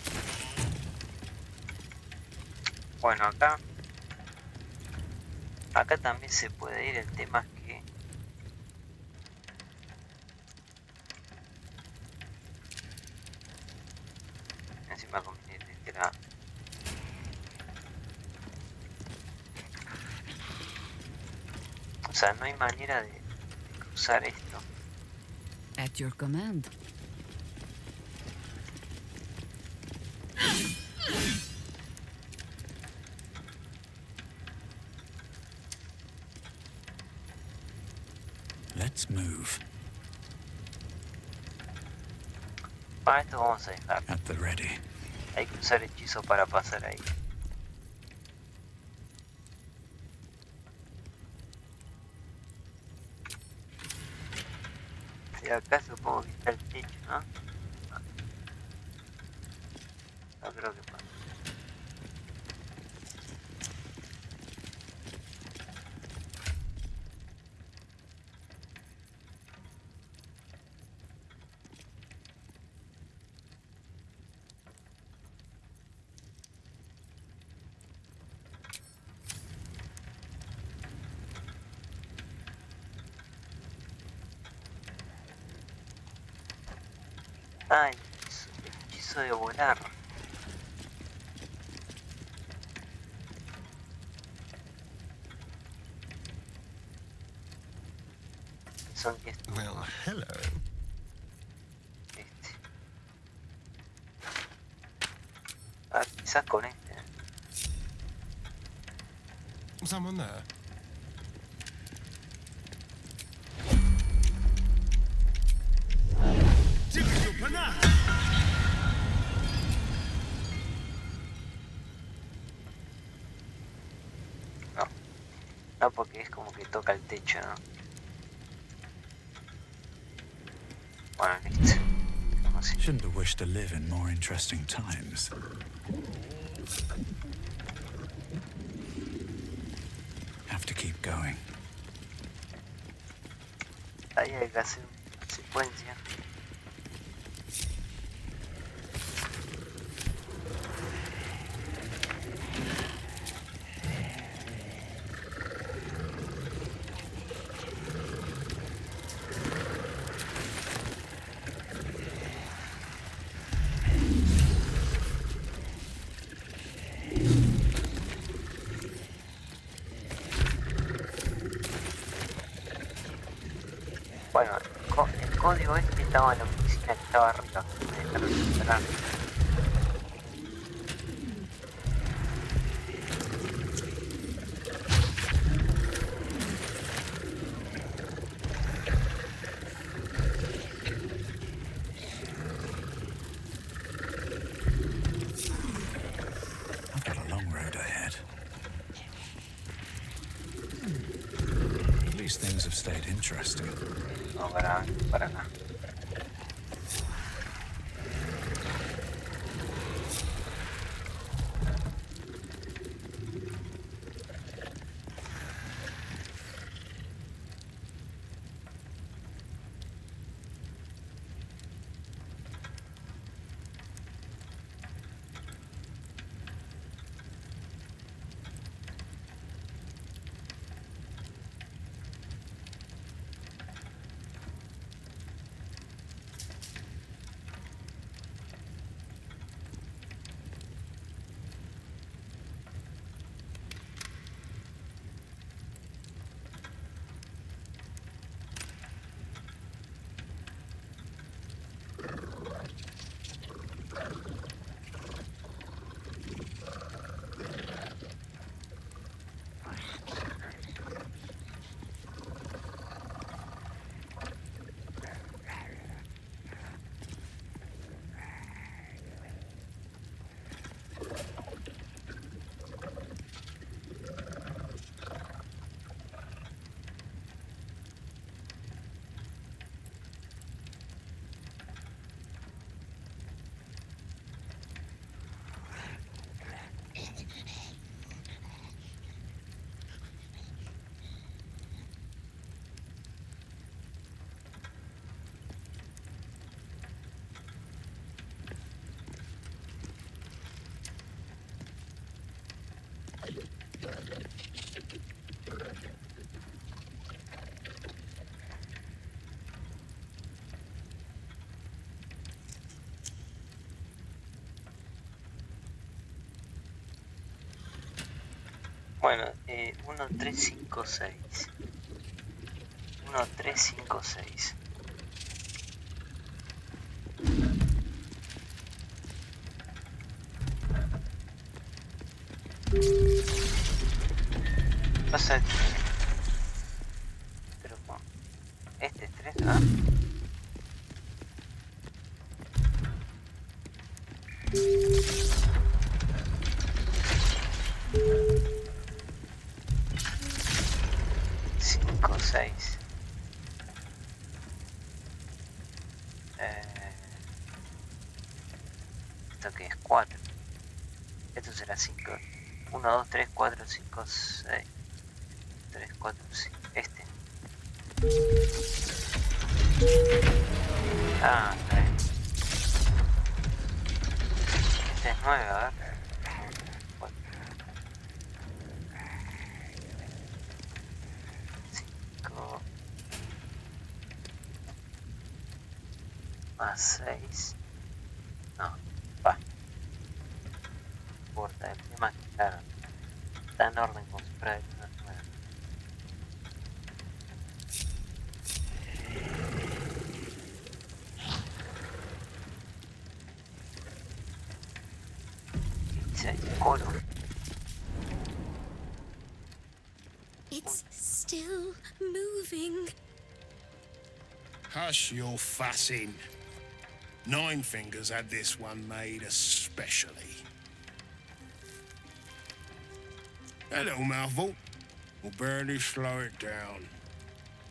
Bueno, acá también se puede ir. El tema es que encima conviene literal. O sea, no hay manera de cruzar esto. At your command. Let's move. Para esto vamos a dejar. At the ready. Hay que usar hechizo para pasar ahí. Y acá supongo que está el techo, ¿no? No creo que pase. Ay, el hechizo de volar. Son 10. Well, hello. Ah, quizás con este. Someone there? No, porque es como que toca el techo, ¿no? Bueno, listo. Shouldn't have wished to live in more interesting times. Have to keep going. Ahí hay que hacer una secuencia. Bueno, el código este estaba en la oficina que estaba arriba. Me dejaron entrar. I've got a long road ahead. At least things have stayed interesting. No, para acá. Bueno, 1356. 1356. Pasa que... Pero con... Este es 3, ¿ah? Cinco, seis. ¿Esto qué es? 4. Esto será 5. 1, 2, 3, 4, 5, 6. 3, 4, 5. Este. Ah, 3. Este es 9, a ver. 4. 5. Más 6. No, va. No importa, el tema es que claro, está en orden como si fuera de una nueva. Coro. It's still moving. Hush your fussing. Nine Fingers had this one made especially. A little mouthful will barely slow it down.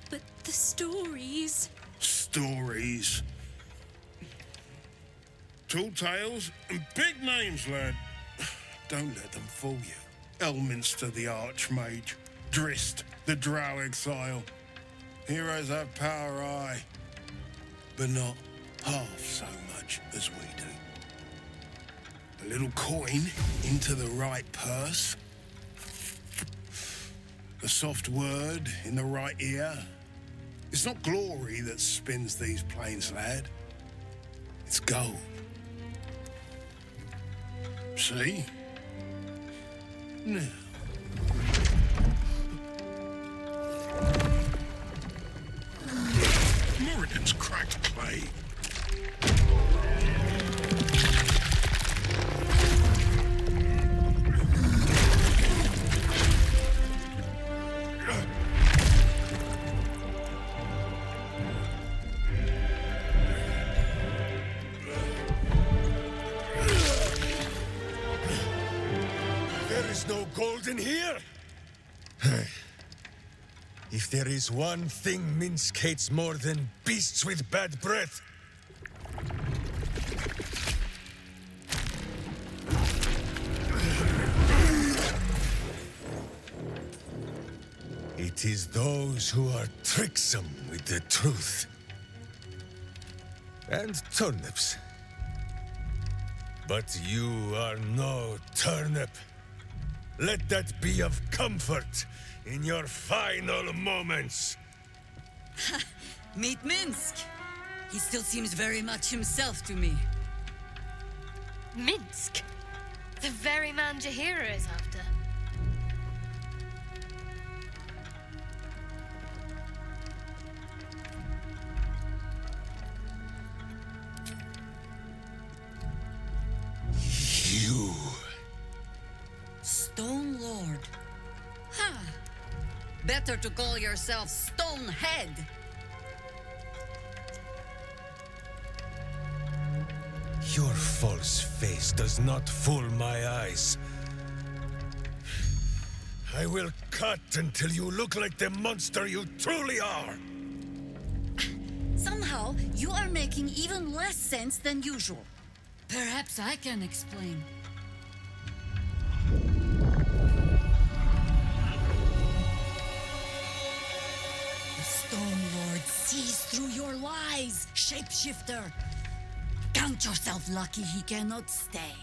But the stories... Stories. Tall tales and big names, lad. Don't let them fool you. Elminster the Archmage, Drist the Drow Exile. Heroes have power, aye, but not half so much as we do. A little coin into the right purse, a soft word in the right ear. It's not glory that spins these plains, lad. It's gold. See? Now. Moradin's cracked clay. There is no gold in here. If there is one thing Minsk hates more than beasts with bad breath, it is those who are tricksome with the truth. And turnips. But you are no turnip. Let that be of comfort in your final moments. Meet Minsk. He still seems very much himself to me. Minsk? The very man Jahira is after. You. Stone Lord. Huh. Better to call yourself Stonehead. Your false face does not fool my eyes. I will cut until you look like the monster you truly are. Somehow, you are making even less sense than usual. Perhaps I can explain. The Stone Lord sees through your lies, shapeshifter. Count yourself lucky he cannot stay.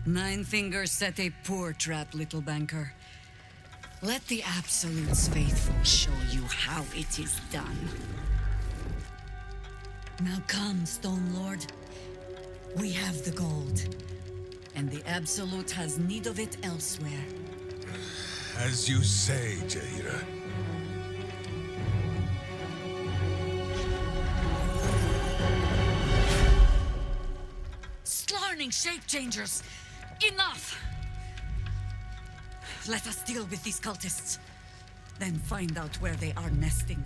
Nine Fingers set a poor trap, little banker. Let the Absolute's faithful show you how it is done. Now come, Stone Lord. We have the gold, and the Absolute has need of it elsewhere. As you say, Jahira. Slarning shape-changers! Enough! Let us deal with these cultists, then find out where they are nesting.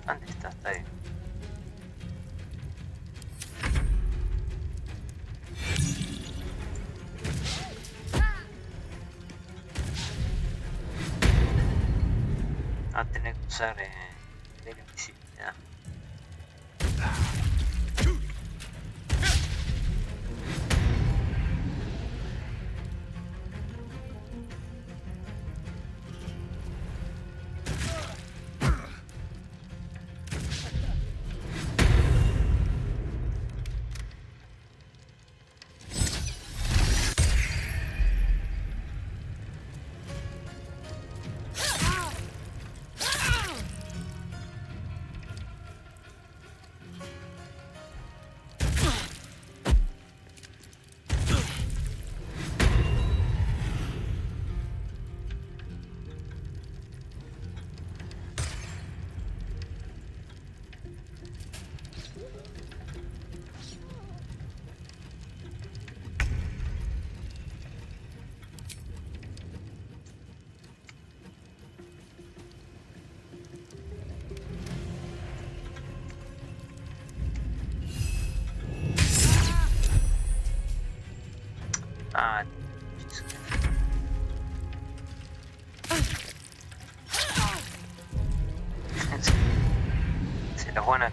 ¿Dónde está? Está ahí. Ah, tener que usar la invisibilidad.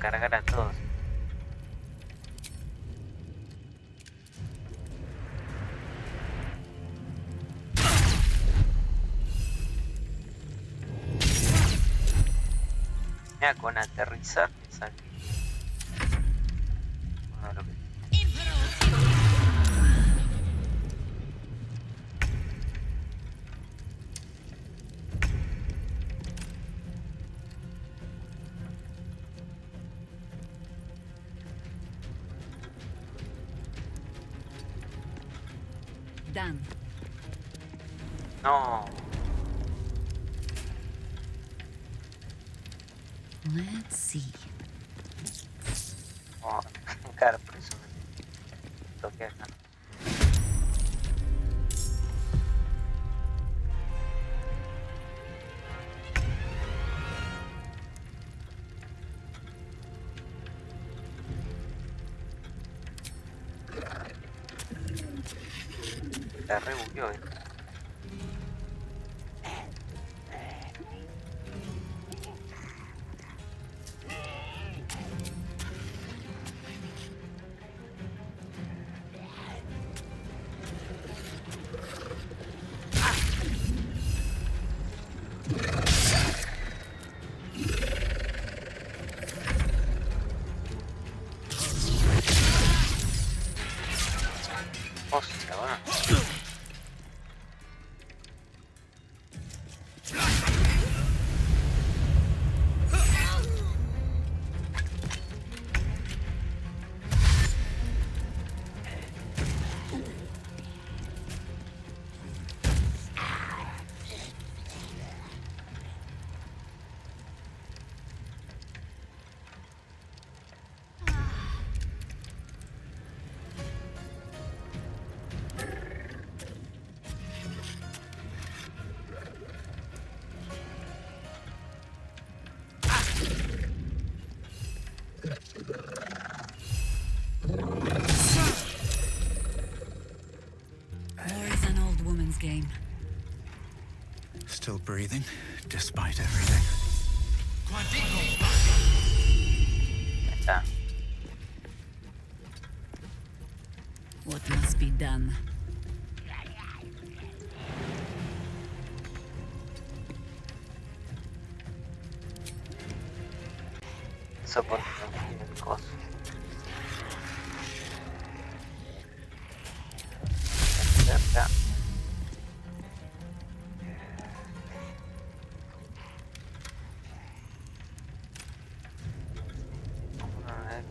cargar a todos. Ya con aterrizar me sale. Bueno, lo que... Dan. No. Let's see. Oh, cara, por eso me toqué acá. La rebugueó, Hostia, va. War is an old woman's game. Still breathing, despite everything. Está. What must be done? Eso porque no tiene el coso. Cerca. A ver.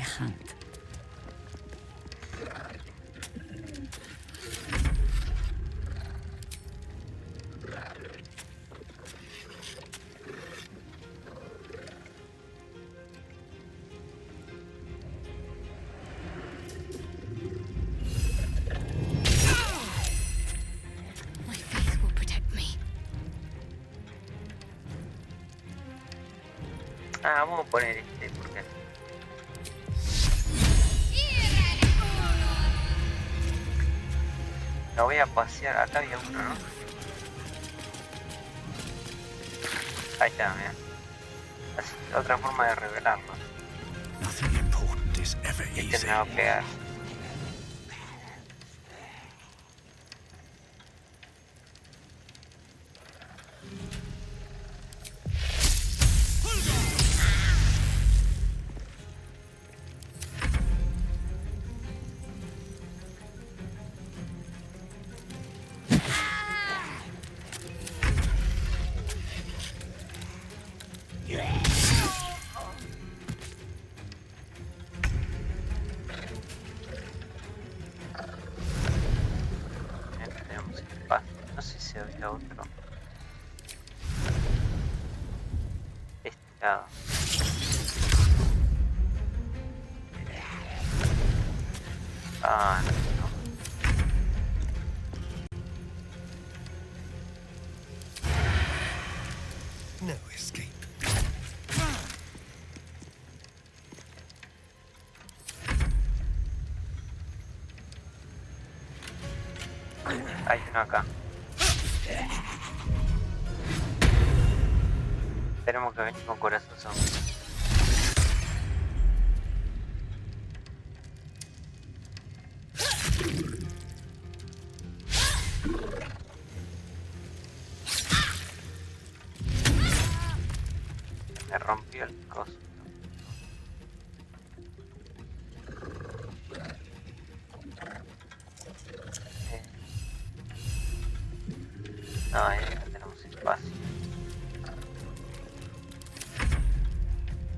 hand. My faith will protect me. Vamos a poner este porque lo voy a pasear. Acá había uno, ¿no? Ahí está, mira. Es otra forma de revelarlo. Nothing important is ever Este easy. me va a pegar. Tenemos espacio. No sé si había otro. Este lado. Ah, no. No escape. Hay uno acá. Tenemos que venir con corazón zombie. Me rompió el coso. No, ahí tenemos espacio.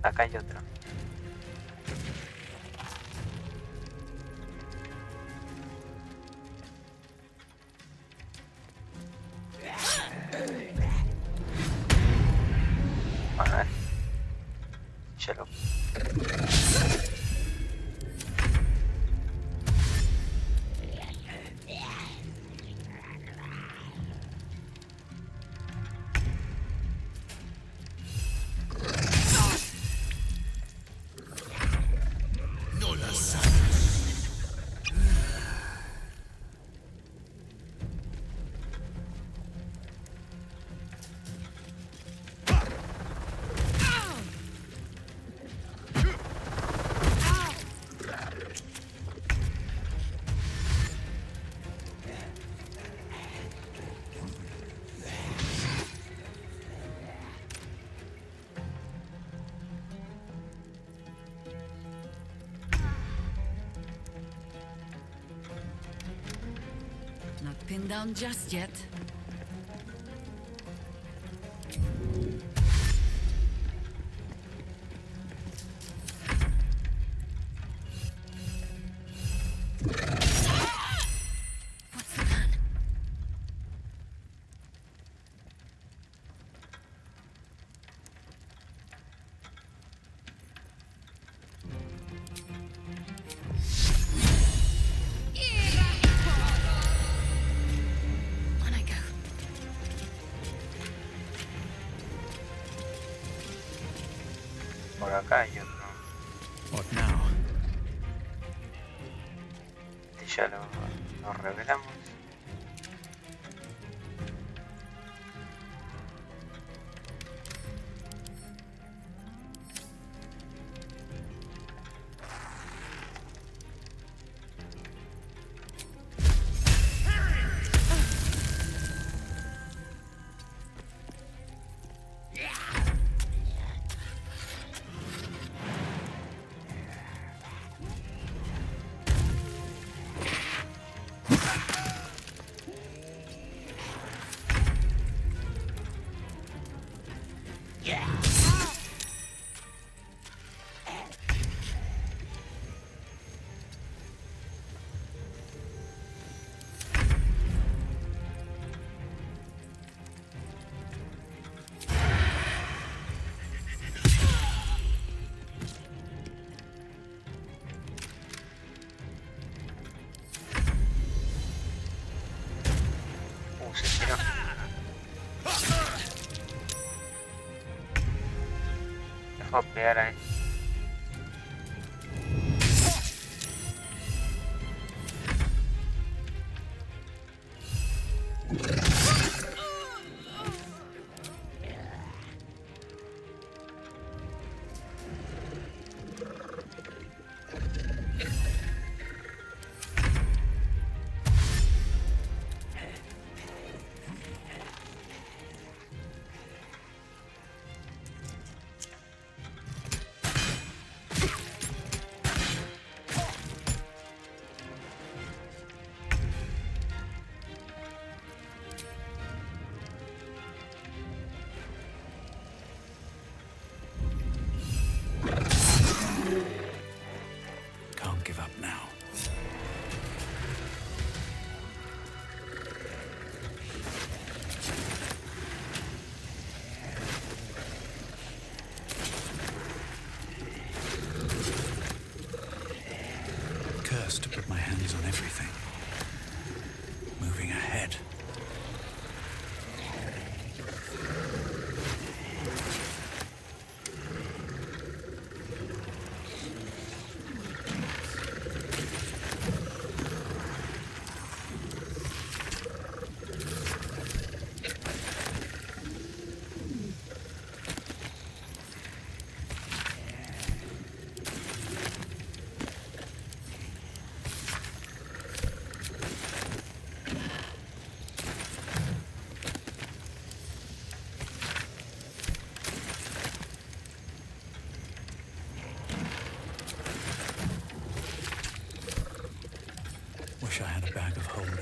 Acá hay otro. Bueno, a ver. Ya lo... No la sabes. Not pinned down just yet. On I go. Por acá hay otro. What now? Este ya lo revelamos. copiar ahí. Can't give up now. Cursed to put my hands on everything. Moving ahead. Wish I had a bag of holding.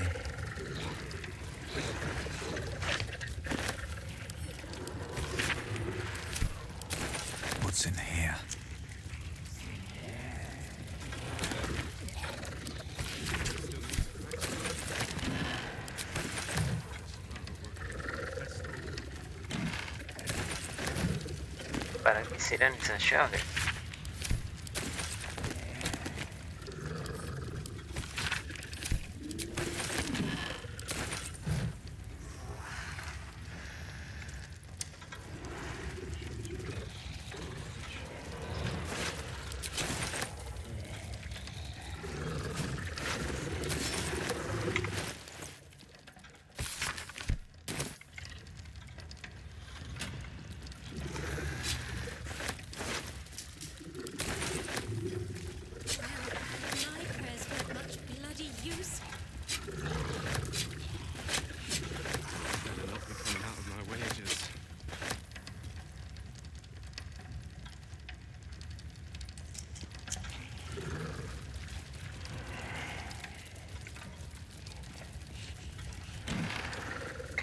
What's in here? ¿Para qué serán esas llaves?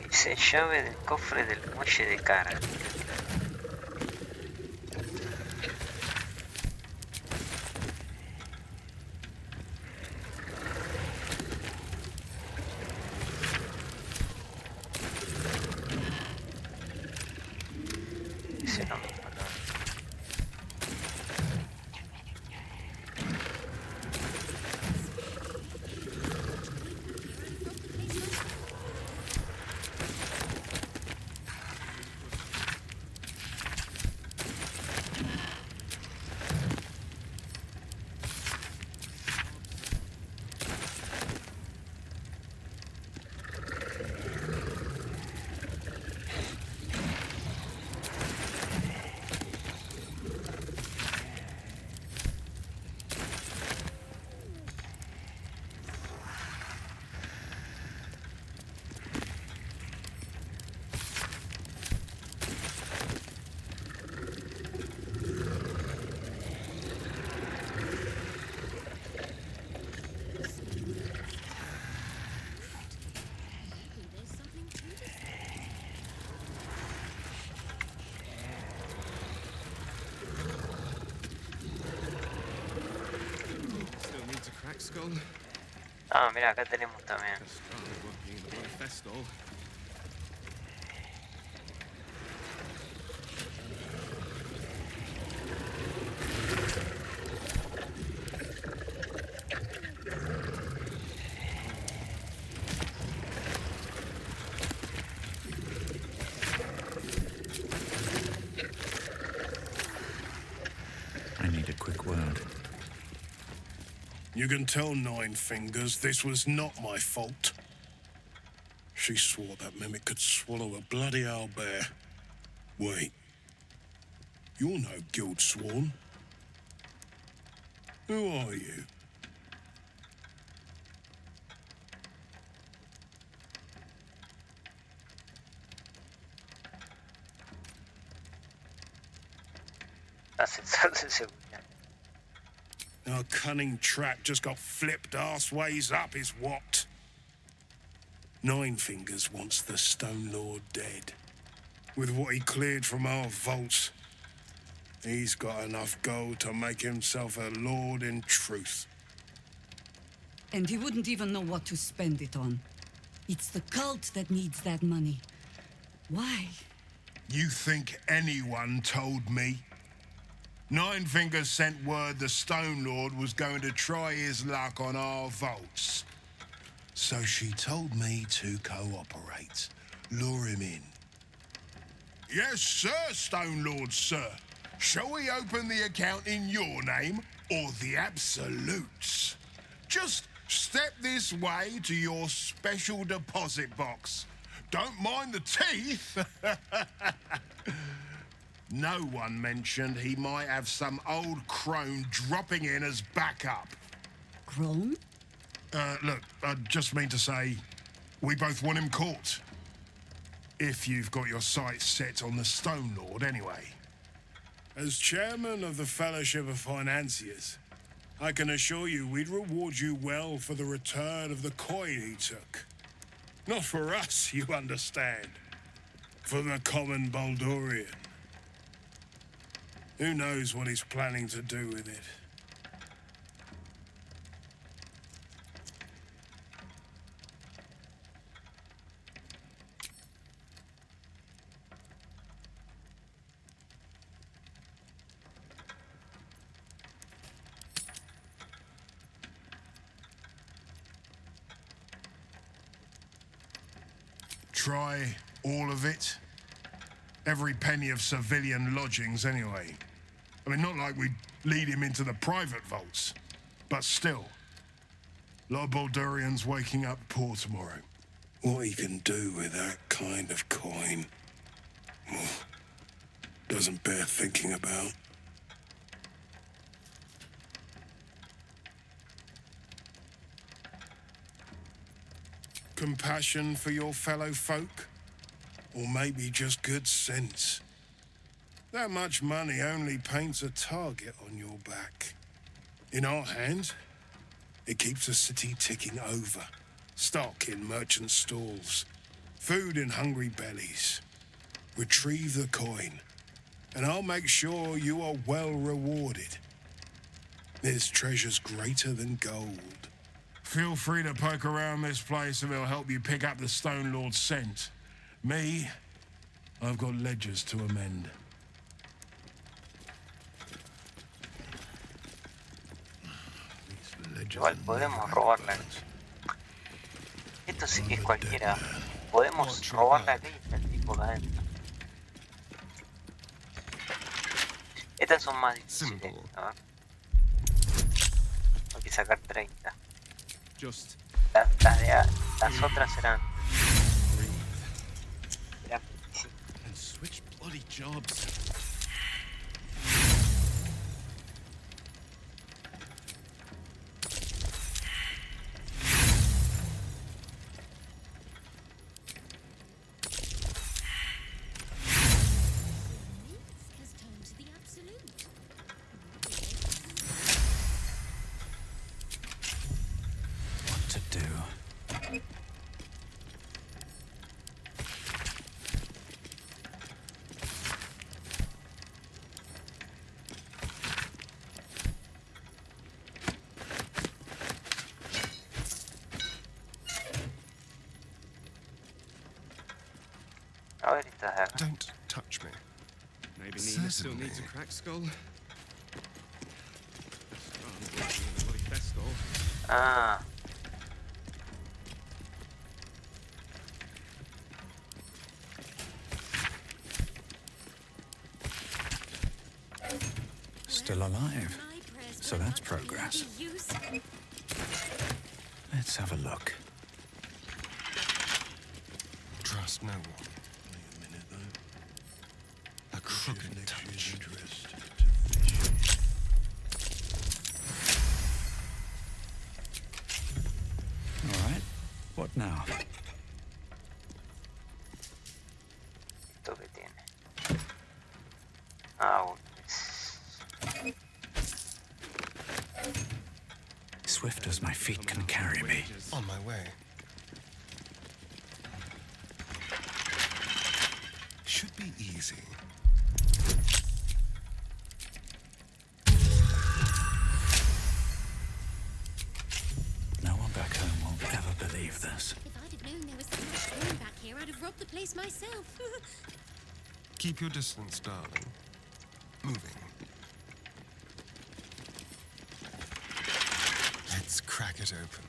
Dice llave del cofre del muelle de carga. Dice no. Ah, mira, acá tenemos también. You can tell Nine Fingers this was not my fault. She swore that mimic could swallow a bloody owlbear. Wait. You're no guild sworn. Who are you? Ascensor de seguridad. Our cunning trap just got flipped arseways up is what? Nine Fingers wants the Stone Lord dead. With what he cleared from our vaults, he's got enough gold to make himself a lord in truth. And he wouldn't even know what to spend it on. It's the cult that needs that money. Why? You think anyone told me? Nine Fingers sent word the Stone Lord was going to try his luck on our vaults. So she told me to cooperate, lure him in. Yes, sir, Stone Lord, sir. Shall we open the account in your name or the Absolute's? Just step this way to your special deposit box. Don't mind the teeth. No one mentioned he might have some old crone dropping in as backup. Crone? Look, I just mean to say, we both want him caught. If you've got your sights set on the Stone Lord, anyway. As chairman of the Fellowship of Financiers, I can assure you we'd reward you well for the return of the coin he took. Not for us, you understand. For the common Baldurian. Who knows what he's planning to do with it? Try all of it? Every penny of civilian lodgings, anyway. I mean, not like we'd lead him into the private vaults, but still. A lot of Baldurians waking up poor tomorrow. What he can do with that kind of coin doesn't bear thinking about. Compassion for your fellow folk? Or maybe just good sense? That much money only paints a target on your back. In our hands, it keeps the city ticking over. Stock in merchant stalls, food in hungry bellies. Retrieve the coin, and I'll make sure you are well rewarded. There's treasures greater than gold. Feel free to poke around this place and it'll help you pick up the Stone Lord's scent. Me, I've got ledgers to amend. Igual podemos robarla. Esto sí que es cualquiera. Podemos robarla aquí y el tipo de adentro. Estas son más difíciles, ¿no? Hay que sacar 30. Las otras eran... And switch bloody jobs. Don't touch me. Maybe Nina still needs a cracked skull. Ah. Still alive. So that's progress. Let's have a look. Trust no one. Wait a minute, though. A crooked touch. All right. What now? Dove tiene? Ah, Swift as my feet can carry me. On my way. Should be easy. No one back home will ever believe this. If I'd have known there was so much room back here, I'd have robbed the place myself. Keep your distance, darling. Moving. Let's crack it open.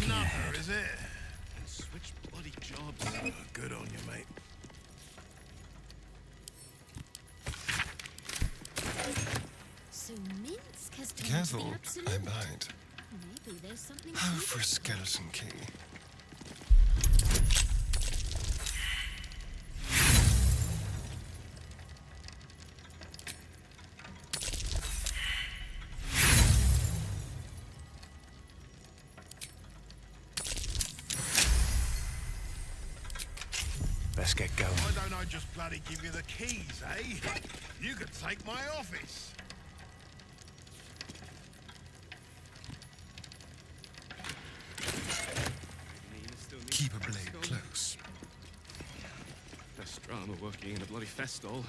Another, is it? Switch bloody jobs. Oh, good on you, mate. So Minsk has turned Careful, to the absolute. I bite. Maybe there's something. Oh, for a skeleton key. Let's get going. Why don't I just bloody give you the keys, eh? You could take my office. Keep a blade close. Best drama working in a bloody fest hall.